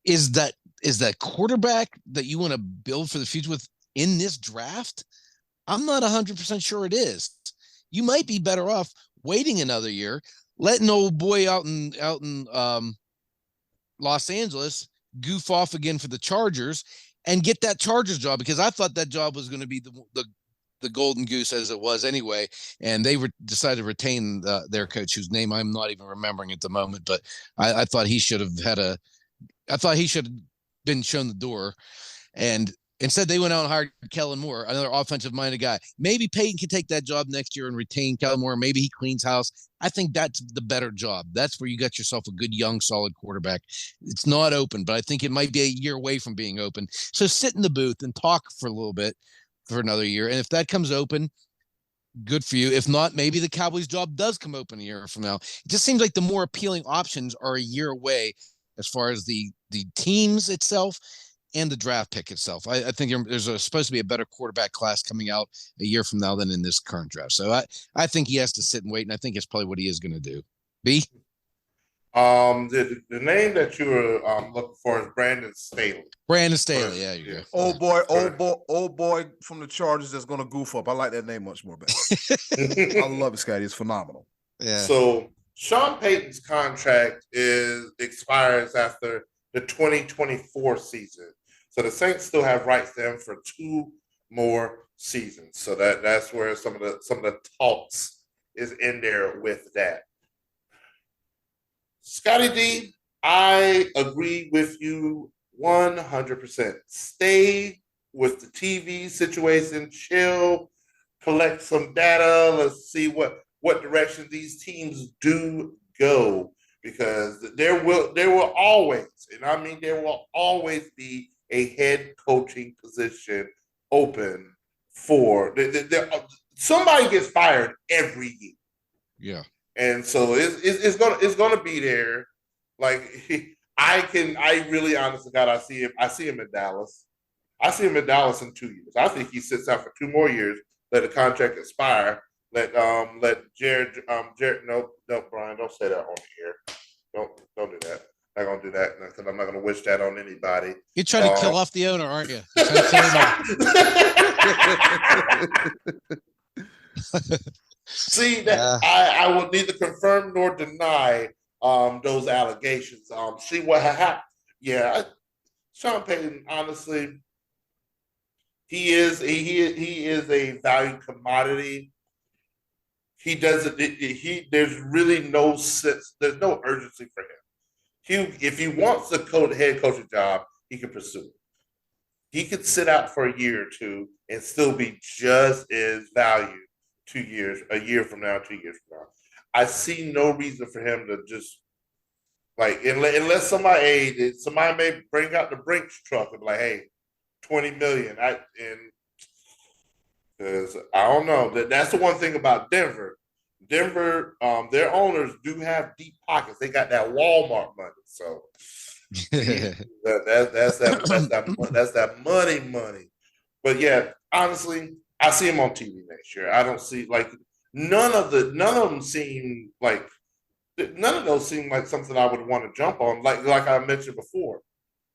Is that quarterback that you want to build for the future with in this draft? I'm not 100% sure it is. You might be better off waiting another year, letting old boy out in Los Angeles goof off again for the Chargers and get that Chargers job, because I thought that job was going to be the golden goose, as it was anyway. And they decided to retain their coach, whose name I'm not even remembering at the moment. But I thought he should have been shown the door. And instead, they went out and hired Kellen Moore, another offensive-minded guy. Maybe Payton can take that job next year and retain Kellen Moore. Maybe he cleans house. I think that's the better job. That's where you got yourself a good, young, solid quarterback. It's not open, but I think it might be a year away from being open. So sit in the booth and talk for a little bit for another year. And if that comes open, good for you. If not, maybe the Cowboys job does come open a year from now. It just seems like the more appealing options are a year away as far as the teams itself and the draft pick itself. I think there's supposed to be a better quarterback class coming out a year from now than in this current draft. So I think he has to sit and wait, and I think it's probably what he is going to do. B? The name that you were looking for is Brandon Staley. Brandon Staley, yeah, you go. Old boy from the Chargers that's going to goof up. I like that name much more better. I love it, Scotty. It's phenomenal. Yeah. So Sean Payton's contract expires after the 2024 season. So the Saints still have rights to him for 2 more seasons. So that's where some of the talks is in there with that. Scottie D, I agree with you 100%. Stay with the TV situation, chill, collect some data. Let's see what direction these teams do go, because there will always, and I mean there will always be a head coaching position open for somebody gets fired every year. Yeah. And so it's gonna be there. Like I really honestly God, I see him in Dallas. I see him in Dallas in 2 years. I think he sits out for 2 more years, let the contract expire. Let Jared no Brian, don't say that on the air. Don't do that. I'm not gonna do that because I'm not gonna wish that on anybody. You're trying to kill off the owner, aren't you? See that I will neither confirm nor deny those allegations. See what happened. Yeah, Sean Payton, honestly, he is a valued commodity. He doesn't. There's really no sense. There's no urgency for him. If he wants the head coaching job, he can pursue it. He could sit out for a year or two and still be just as valued a year from now, 2 years from now. I see no reason for him to just unless somebody may bring out the Brinks truck and be like, hey, $20 million. Because I don't know. That's the one thing about Denver. Denver, their owners do have deep pockets. They got that Walmart money, so that's that money. But yeah, honestly, I see him on TV next year. I don't see like none of them seem like none of those seem like something I would want to jump on. Like I mentioned before,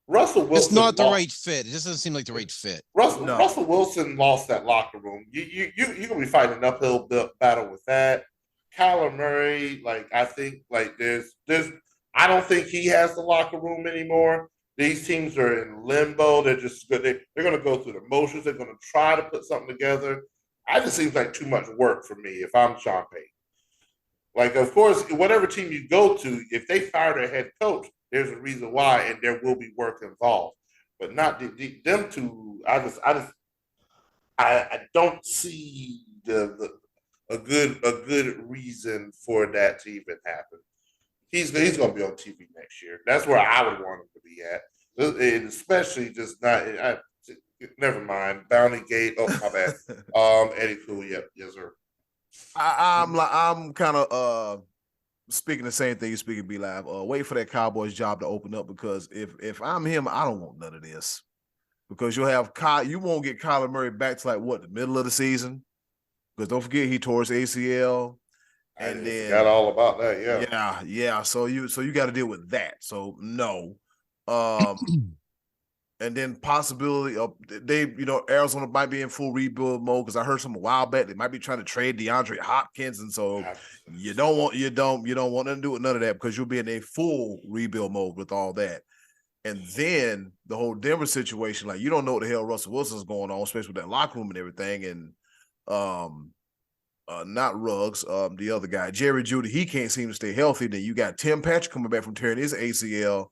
Russell Wilson. It's not the right fit. It just doesn't seem like the right fit. Russell Wilson lost that locker room. You're gonna be fighting an uphill battle with that. Kyler Murray, like I think, like there's I don't think he has the locker room anymore. These teams are in limbo. They're just good. They're going to go through the motions. They're going to try to put something together. It just seems like too much work for me if I'm Sean Payton. Like, of course, whatever team you go to, if they fire their head coach, there's a reason why, and there will be work involved. But not them two. I don't see a good reason for that to even happen. He's going to be on TV next year. That's where I would want him to be at, and especially just not. Never mind. Bounty Gate. Oh my bad. Eddy Cool. Yep. Yes, sir. I'm kind of speaking the same thing you speaking B Live. Wait for that Cowboys job to open up, because if I'm him, I don't want none of this, because you won't get Kyler Murray back to like what, the middle of the season, because don't forget he tore his ACL. And then got all about that, yeah. So you got to deal with that. So no, and then possibility of Arizona might be in full rebuild mode, because I heard some a while back they might be trying to trade DeAndre Hopkins, and so you don't want nothing to do with none of that, because you'll be in a full rebuild mode with all that. And then the whole Denver situation, like you don't know what the hell Russell Wilson's going on, especially with that locker room and everything, and not Ruggs, the other guy, Jerry Jeudy, he can't seem to stay healthy. Then you got Tim Patrick coming back from tearing his ACL.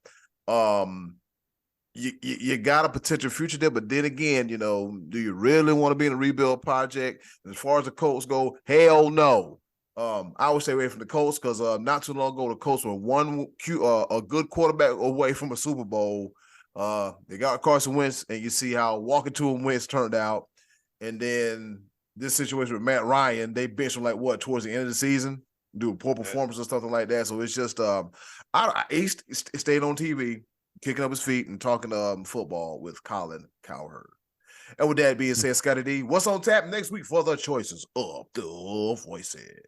You got a potential future there, but then again, do you really want to be in a rebuild project? As far as the Colts go, hell no. I would stay away from the Colts, because not too long ago the Colts were a good quarterback away from a Super Bowl. They got Carson Wentz, and you see how walking to him Wentz turned out, and then this situation with Matt Ryan, they benched him like what, towards the end of the season, do poor performance or something like that. So it's just he stayed on TV, kicking up his feet and talking football with Colin Cowherd. And with that being said, Scottie D, what's on tap next week for the choices of the voices?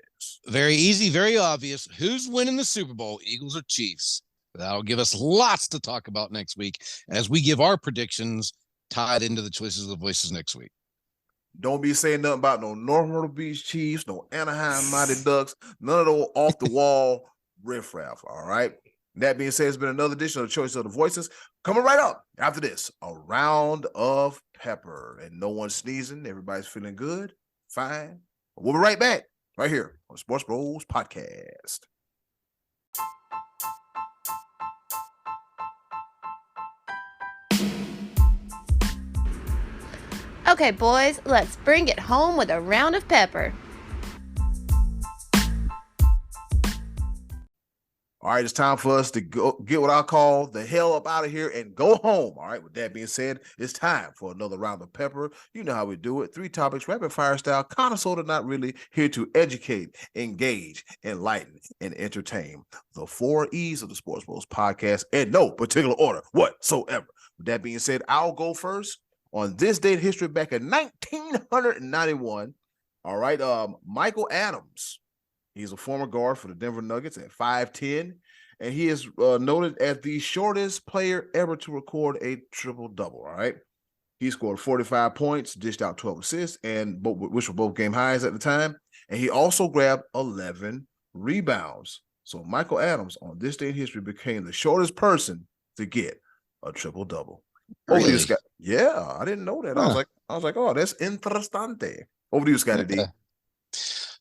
Very easy, very obvious. Who's winning the Super Bowl, Eagles or Chiefs? That'll give us lots to talk about next week as we give our predictions tied into the choices of the voices next week. Don't be saying nothing about no North Myrtle Beach Chiefs, no Anaheim Mighty Ducks, none of those off the wall riffraff. All right. That being said, it's been another edition of the Choice of the Voices. Coming right up after this, a round of pepper, and no one's sneezing. Everybody's feeling good, fine. We'll be right back right here on the Sports Bros Podcast. Okay, boys, let's bring it home with a round of pepper. All right, it's time for us to go get what I call the hell up out of here and go home. All right, with that being said, it's time for another round of pepper. You know how we do it. 3 topics, rapid fire style, kind of sort of not really, here to educate, engage, enlighten, and entertain. The 4 E's of the Sports Bros Podcast in no particular order whatsoever. With that being said, I'll go first. On this date in history, back in 1991, all right, Michael Adams. He's a former guard for the Denver Nuggets at 5'10", and he is noted as the shortest player ever to record a triple-double, all right? He scored 45 points, dished out 12 assists, which were both game highs at the time, and he also grabbed 11 rebounds. So Michael Adams, on this day in history, became the shortest person to get a triple-double. Over to you, Scott. Yeah, I didn't know that. Huh. I was like, oh, that's interesante. Over to you, Scottie D.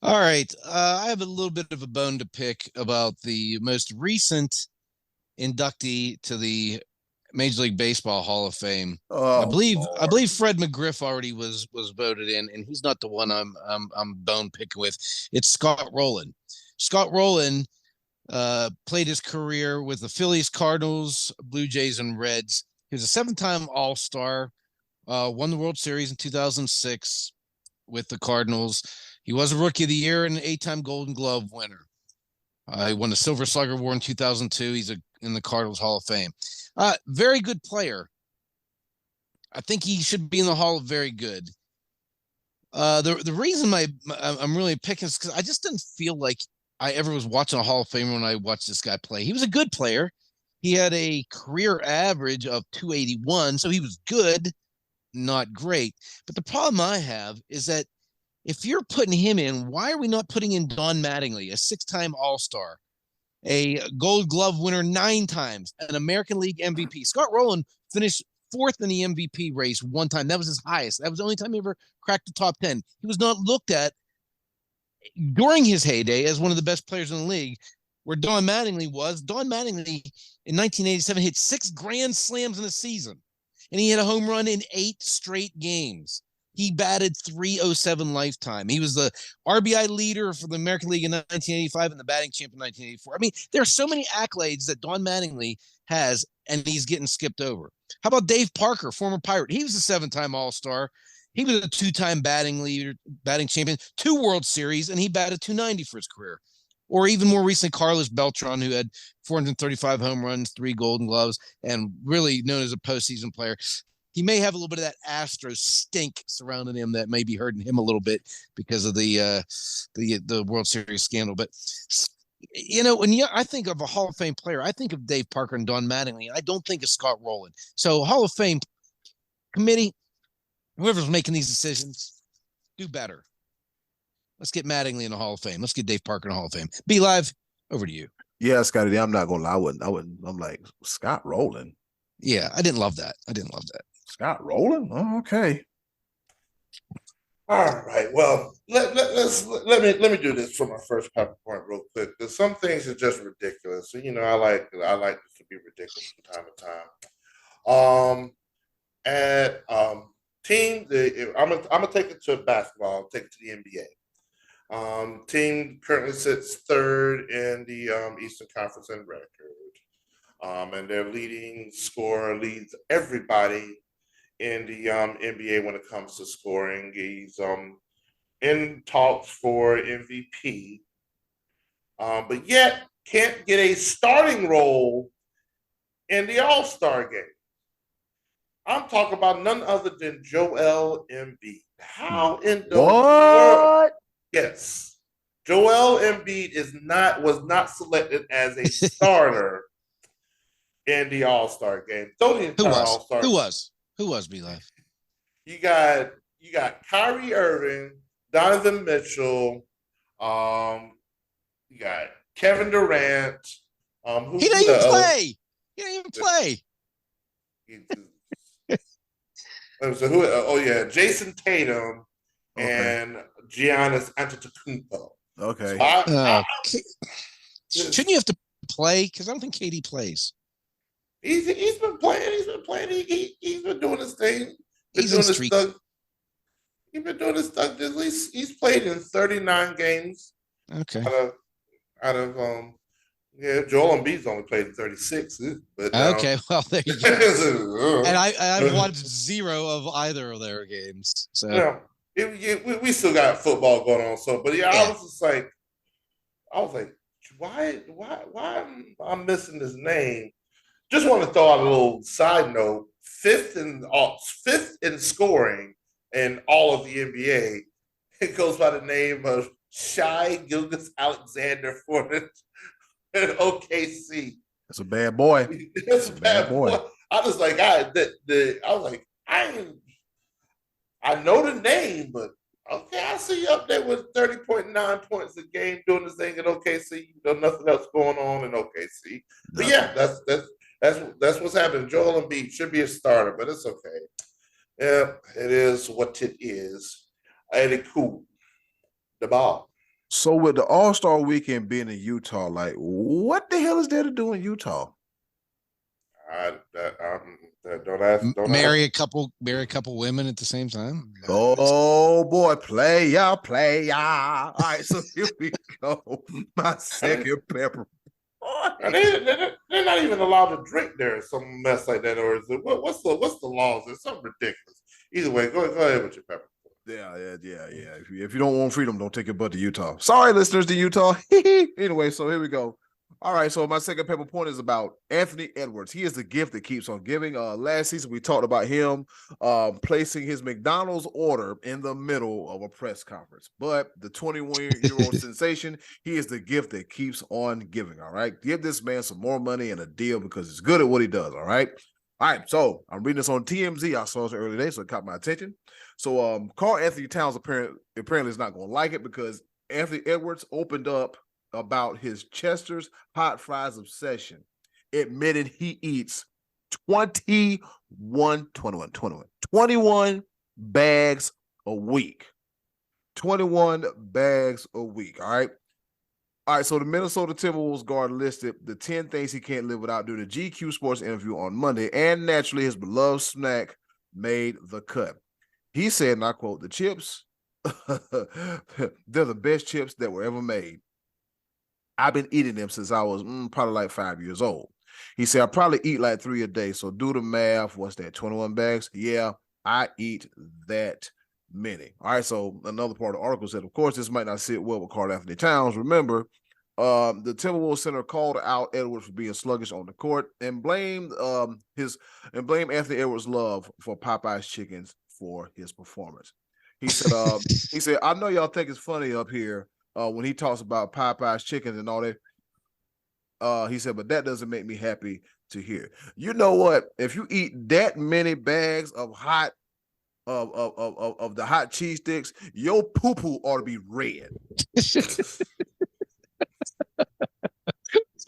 All right. I have a little bit of a bone to pick about the most recent inductee to the Major League Baseball Hall of Fame. I believe Fred McGriff already was voted in, and he's not the one I'm bone picking with. It's Scott Rowland. Scott Rowland played his career with the Phillies, Cardinals, Blue Jays, and Reds. He was a 7-time All-Star, won the World Series in 2006 with the Cardinals. He was a Rookie of the Year and an 8-time Golden Glove winner. He won the Silver Slugger Award in 2002. He's in the Cardinals Hall of Fame. Very good player. I think he should be in the Hall of Very Good. The reason I'm really picking is because I just didn't feel like I ever was watching a Hall of Famer when I watched this guy play. He was a good player. He had a career average of 281, so he was good, not great. But the problem I have is that if you're putting him in, why are we not putting in Don Mattingly, a 6-time All-Star, a Gold Glove winner 9 times, an American League MVP? Scott Rowland finished 4th in the MVP race 1 time. That was his highest. That was the only time he ever cracked the top 10. He was not looked at during his heyday as one of the best players in the league, where Don Mattingly was. Don Mattingly in 1987 hit 6 grand slams in a season, and he hit a home run in 8 straight games. He batted .307 lifetime. He was the RBI leader for the American League in 1985 and the batting champ in 1984. I mean, there are so many accolades that Don Mattingly has, and he's getting skipped over. How about Dave Parker, former Pirate? He was a 7-time All-Star. He was a 2-time batting leader, batting champion, 2 World Series, and he batted .290 for his career. Or even more recently, Carlos Beltran, who had 435 home runs, 3 Golden Gloves, and really known as a postseason player. He may have a little bit of that Astros stink surrounding him that may be hurting him a little bit because of the World Series scandal. But when I think of a Hall of Fame player, I think of Dave Parker and Don Mattingly. I don't think of Scott Rowland. So Hall of Fame committee, whoever's making these decisions, do better. Let's get Mattingly in the Hall of Fame. Let's get Dave Parker in the Hall of Fame. Be Live, over to you. Yeah, Scottie D, I'm not gonna lie. I wouldn't. I'm like, Scott Rowland. Yeah, I didn't love that. Scott Rowland? Oh, okay. All right. Well, let me do this for my first point real quick. Because some things are just ridiculous. So I like this to be ridiculous from time to time. I'm gonna take it to basketball. I'll take it to the NBA. Team currently sits 3rd in the Eastern Conference in record. And their leading scorer leads everybody in the NBA when it comes to scoring. He's in talks for MVP, but yet can't get a starting role in the All-Star game. I'm talking about none other than Joel Embiid. How in the world? Yes, Joel Embiid was not selected as a starter in the All-Star game. Who was Be Live? You got Kyrie Irving, Donovan Mitchell, you got Kevin Durant. He didn't even play. So who? Oh yeah, Jason Tatum and Giannis Antetokounmpo. Okay. So shouldn't you have to play? Because I don't think KD plays. He's been playing. He's been doing his thing. He's been doing his stuff. At least he's played in 39 games. Okay. Out of Joel Embiid's only played in 36. But okay, well there you go. And I watched 0 of either of their games. So we still got football going on. So, but yeah. I was like, why am I missing his name? Just want to throw out a little side note. 5th in scoring in all of the NBA. It goes by the name of Shai Gilgeous-Alexander for OKC. That's a bad boy. That's a bad boy. I was like, I know the name, but okay, I see you up there with 30.9 points a game doing this thing at OKC. Nothing else going on in OKC. But yeah, that's what's happening. Joel Embiid should be a starter, but it's okay. Yeah, it is what it is. Eddy, cool. The ball. So with the All-Star Weekend being in Utah, like, what the hell is there to do in Utah? Don't ask. Marry a couple women at the same time. Oh boy, play ya. All right, so here we go. My second pepper. They're not even allowed to drink there, or some mess like that, or is it what's the laws? It's something ridiculous. Either way, go ahead with your pepper. Yeah. If you don't want freedom, don't take your butt to Utah. Sorry, listeners to Utah. Anyway, so here we go. All right, so my second paper point is about Anthony Edwards. He is the gift that keeps on giving. Last season, we talked about him placing his McDonald's order in the middle of a press conference. But the 21-year-old sensation, he is the gift that keeps on giving, all right? Give this man some more money and a deal because he's good at what he does, all right? All right, so I'm reading this on TMZ. I saw this earlier today, so it caught my attention. So Karl Anthony Towns apparently is not going to like it because Anthony Edwards opened up about his Chesters Hot Fries obsession, admitted he eats 21 bags a week. 21 bags a week, all right? All right, so the Minnesota Timberwolves guard listed the 10 things he can't live without during the GQ Sports interview on Monday, and naturally his beloved snack made the cut. He said, and I quote, "The chips, they're the best chips that were ever made. I've been eating them since I was probably like 5 years old." He said, "I probably eat like 3 a day. So do the math. What's that, 21 bags? Yeah, I eat that many." All right, so another part of the article said, of course, this might not sit well with Karl Anthony Towns. Remember, the Timberwolves center called out Edwards for being sluggish on the court and blamed Anthony Edwards' love for Popeye's chickens for his performance. He said, "I know y'all think it's funny up here when he talks about Popeye's chickens and all that." He said, "But that doesn't make me happy to hear." You know what? If you eat that many bags of hot of the hot cheese sticks, your poo-poo ought to be red.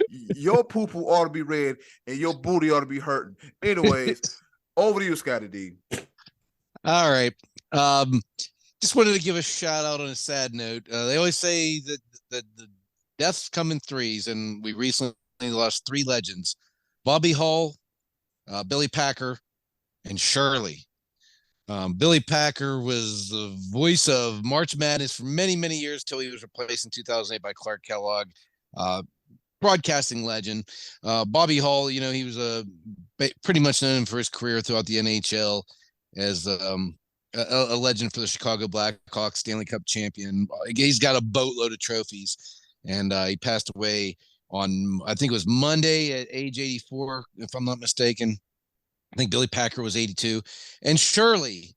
Your poo-poo ought to be red and your booty ought to be hurting. Anyways, over to you, Scottie D. All right. Just wanted to give a shout out on a sad note. They always say that the deaths come in threes, and we recently lost 3 legends: Bobby Hall, Billy Packer, and Shirley. Billy Packer was the voice of March Madness for many, many years till he was replaced in 2008 by Clark Kellogg. Broadcasting legend. Bobby Hall, you know, he was pretty much known for his career throughout the NHL as a legend for the Chicago Blackhawks, Stanley Cup champion. He's got a boatload of trophies, and he passed away on, I think it was Monday at age 84, if I'm not mistaken. I think Billy Packer was 82. And Shirley,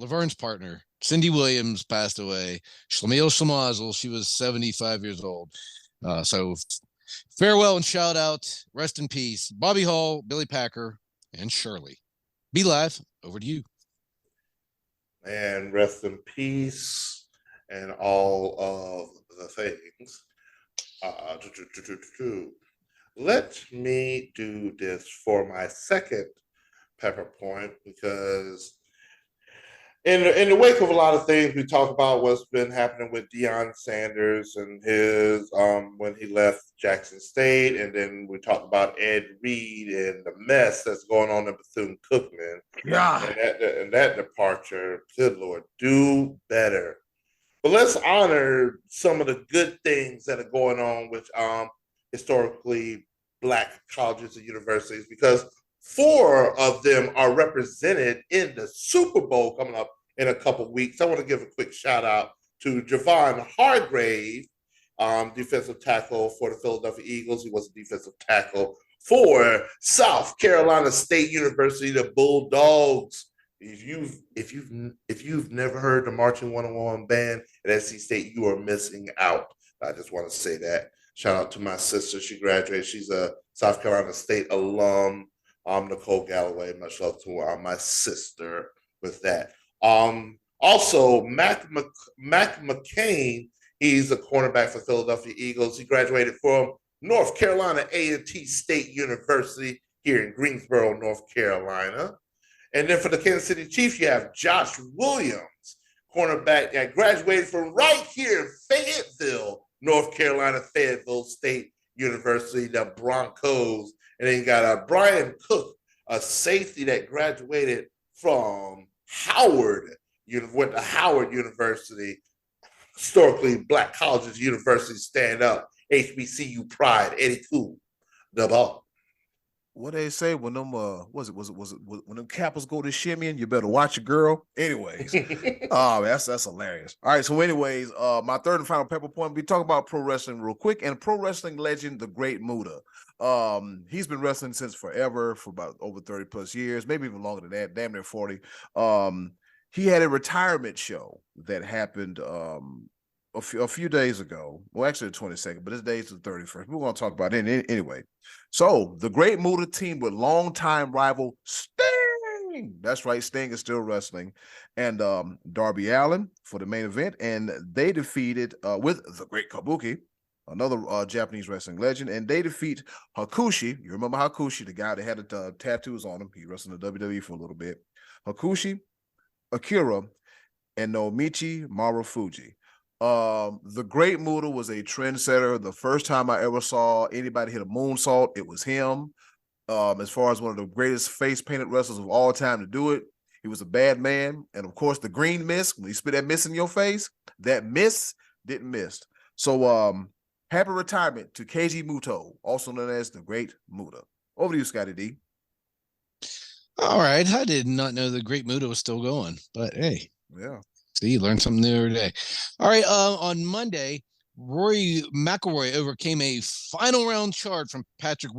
LeBron's partner, Cindy Williams, passed away. Shlemiel Shemazel, she was 75 years old. So farewell and shout out. Rest in peace. Bobby Hall, Billy Packer, and Shirley. Be live. Over to you. And rest in peace and all of the things. Let me do this for my second pepper point, because in the wake of a lot of things, we talk about what's been happening with Deion Sanders and his when he left Jackson State, and then we talk about Ed Reed and the mess that's going on in Bethune-Cookman. Yeah, and that departure. Good Lord, do better. But let's honor some of the good things that are going on with historically Black colleges and universities, because 4 of them are represented in the Super Bowl coming up in a couple of weeks. I want to give a quick shout out to Javon Hargrave, defensive tackle for the Philadelphia Eagles. He was a defensive tackle for South Carolina State University, the Bulldogs. If you've never heard the Marching 101 band at NC State, you are missing out. I just want to say that. Shout out to my sister. She graduated. She's a South Carolina State alum. Nicole Galloway. Much love to my sister with that. Also, Mac McCain, he's a cornerback for Philadelphia Eagles. He graduated from North Carolina A&T State University here in Greensboro, North Carolina. And then for the Kansas City Chiefs, you have Josh Williams, cornerback that graduated from right here in Fayetteville, North Carolina, Fayetteville State University, the Broncos. And then you got Brian Cook, a safety that graduated from Howard, went to Howard University. Historically Black colleges, universities stand up. HBCU pride, Eddie Cool, the ball. what they say when them was it when them Kappas go to shimmying, you better watch your girl. Anyways, oh, that's hilarious. All right, so anyways, my third and final pepper point. We talk about pro wrestling real quick, and pro wrestling legend, the Great Muta. He's been wrestling since forever, for about over 30 plus years, maybe even longer than that, damn near 40. He had a retirement show that happened a few days ago. Well, actually the 22nd, but this day is the 31st. We're going to talk about it anyway. So the Great Muta team with longtime rival Sting. That's right, Sting is still wrestling. And Darby Allin for the main event. And they defeated, with the Great Kabuki, another Japanese wrestling legend, and they defeat Hakushi. You remember Hakushi, the guy that had the tattoos on him. He wrestled in the WWE for a little bit. Hakushi, Akira, and Nomichi Marufuji. The Great Muta was a trendsetter. The first time I ever saw anybody hit a moonsault, it was him. As far as one of the greatest face-painted wrestlers of all time to do it, he was a bad man. And of course, the green mist, when you spit that mist in your face, that mist didn't miss. So happy retirement to Keiji Muto, also known as the Great Muta. Over to you, Scottie D. All right. I did not know the Great Muta was still going, but hey. Yeah. See, you learned something new every day. All right. On Monday, Rory McIlroy overcame a final round charge from Patrick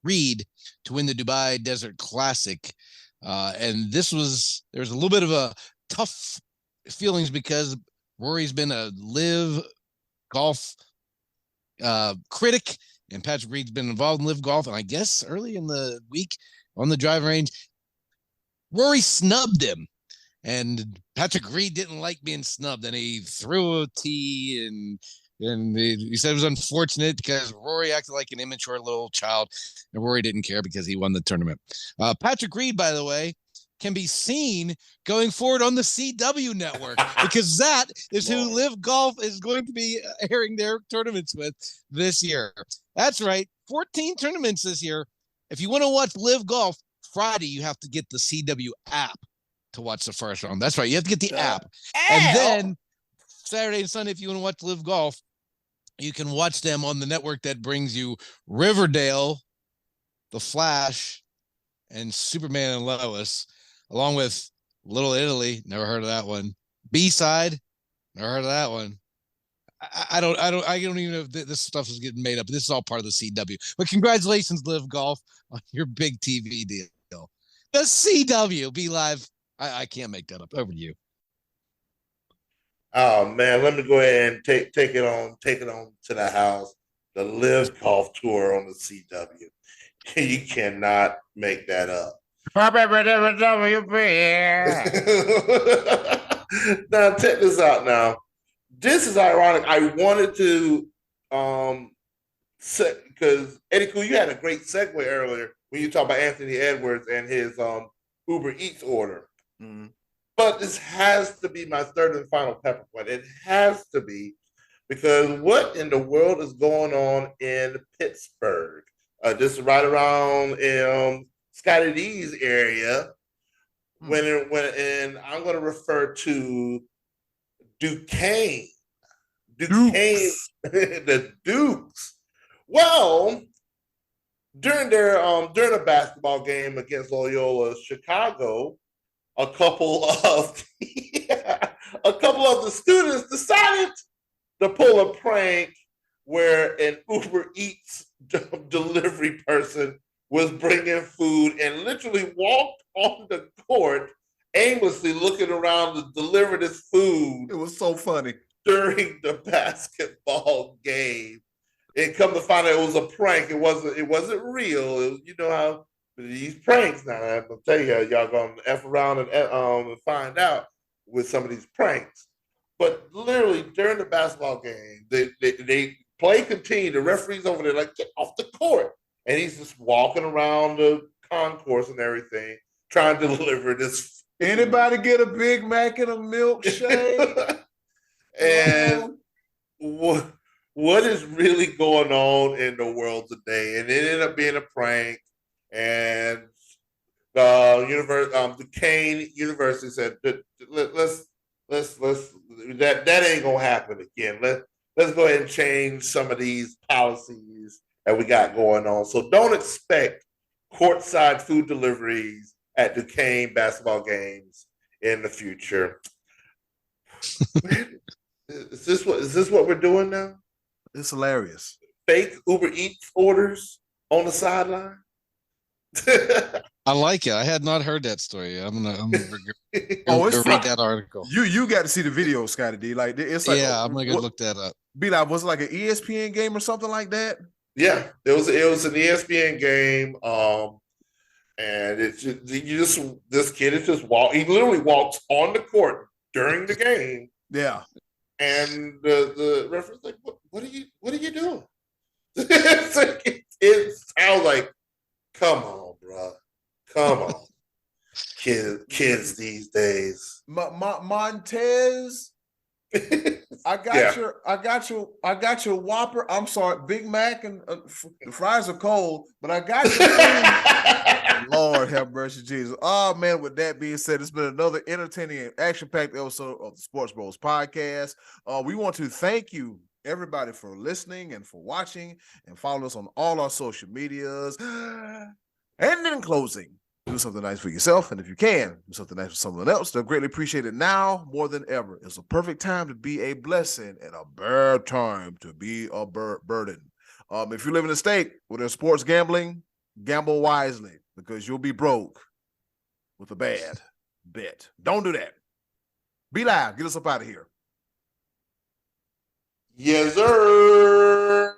Reed to win the Dubai Desert Classic. And there was a little bit of a tough feelings because Rory's been a live golf critic, and Patrick Reed's been involved in live golf. And I guess early in the week on the driving range, Rory snubbed him. And Patrick Reed didn't like being snubbed, and he threw a tee, and he said it was unfortunate because Rory acted like an immature little child, and Rory didn't care because he won the tournament. Patrick Reed, by the way, can be seen going forward on the CW network because that is who Live Golf is going to be airing their tournaments with this year. That's right, 14 tournaments this year. If you want to watch Live Golf, Friday you have to get the CW app to watch the first round. That's right. You have to get the app. And then Saturday and Sunday, if you want to watch Live Golf, you can watch them on the network that brings you Riverdale, The Flash, and Superman and Lois, along with Little Italy. Never heard of that one. B-Side. Never heard of that one. I don't even know if this stuff is getting made up. This is all part of the CW. But congratulations, Live Golf, on your big TV deal. The CW be live. I can't make that up. Over to you. Oh man, let me go ahead and take it on to the house. The Live Golf Tour on the CW. You cannot make that up. Now check this out. Now this is ironic. I wanted to because Eddy Cool, you had a great segue earlier when you talked about Anthony Edwards and his Uber Eats order. Mm-hmm. But this has to be my third and final pepper point. It has to be because what in the world is going on in Pittsburgh? Just right around Scottie D's area. When I'm going to refer to Duquesne, the Dukes. Well, during a basketball game against Loyola-Chicago, a couple of the students decided to pull a prank where an Uber Eats delivery person was bringing food and literally walked on the court aimlessly looking around to deliver this food. It was so funny during the basketball game. And come to find out it was a prank. It wasn't real. It was, you know how these pranks now. I'm gonna tell you, y'all gonna F around and find out with some of these pranks. But literally during the basketball game, they play continue. The referee's over there like, get off the court. And he's just walking around the concourse and everything, trying to deliver this. Anybody get a Big Mac and a milkshake? And what is really going on in the world today? And it ended up being a prank. And Duquesne University said, let's that ain't gonna happen again. Let's go ahead and change some of these policies that we got going on. So don't expect courtside food deliveries at Duquesne basketball games in the future. Is this what we're doing now? It's hilarious. Fake Uber Eats orders on the sideline. I like it. I had not heard that story. I'm gonna read that article. You got to see the video, Scottie D. Like it's like I'm gonna go look that up. Be like, was it like an ESPN game or something like that? Yeah, it was an ESPN game. And it's just this kid is just he literally walks on the court during the game. Yeah. And the referee's like, what are you doing? It sounds like, come on, bro. Come on. Kids these days. Montez, I got your Whopper. I'm sorry, Big Mac, and the fries are cold, but I got your Lord have mercy, Jesus. Oh man, with that being said, it's been another entertaining and action-packed episode of the Sports Bros podcast. We want to thank you, everybody, for listening and for watching and following us on all our social medias. And in closing, do something nice for yourself, and if you can, do something nice for someone else. They'll greatly appreciate it now more than ever. It's a perfect time to be a blessing and a bad time to be a burden. If you live in a state where there's sports gambling, gamble wisely, because you'll be broke with a bad bet. Don't do that. Be live. Get us up out of here. Yes, sir.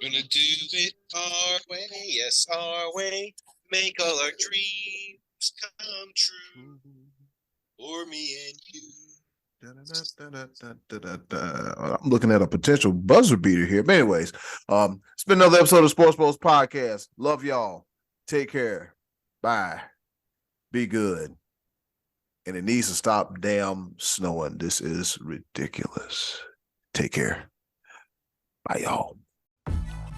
Gonna do it our way, yes, our way. Make all our dreams come true for me and you. I'm looking at a potential buzzer beater here. But anyways, it's been another episode of Sports Bros podcast. Love y'all. Take care. Bye. Be good. And it needs to stop damn snowing. This is ridiculous. Take care. Bye, y'all.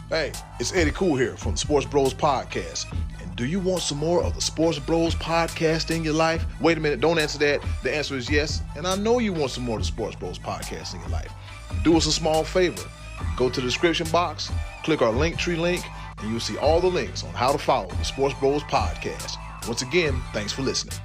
Hey, it's Eddie Cool here from the Sports Bros podcast. And do you want some more of the Sports Bros podcast in your life? Wait a minute, don't answer that. The answer is yes. And I know you want some more of the Sports Bros podcast in your life. Do us a small favor. Go to the description box, click our Linktree link, and you'll see all the links on how to follow the Sports Bros podcast. Once again, thanks for listening.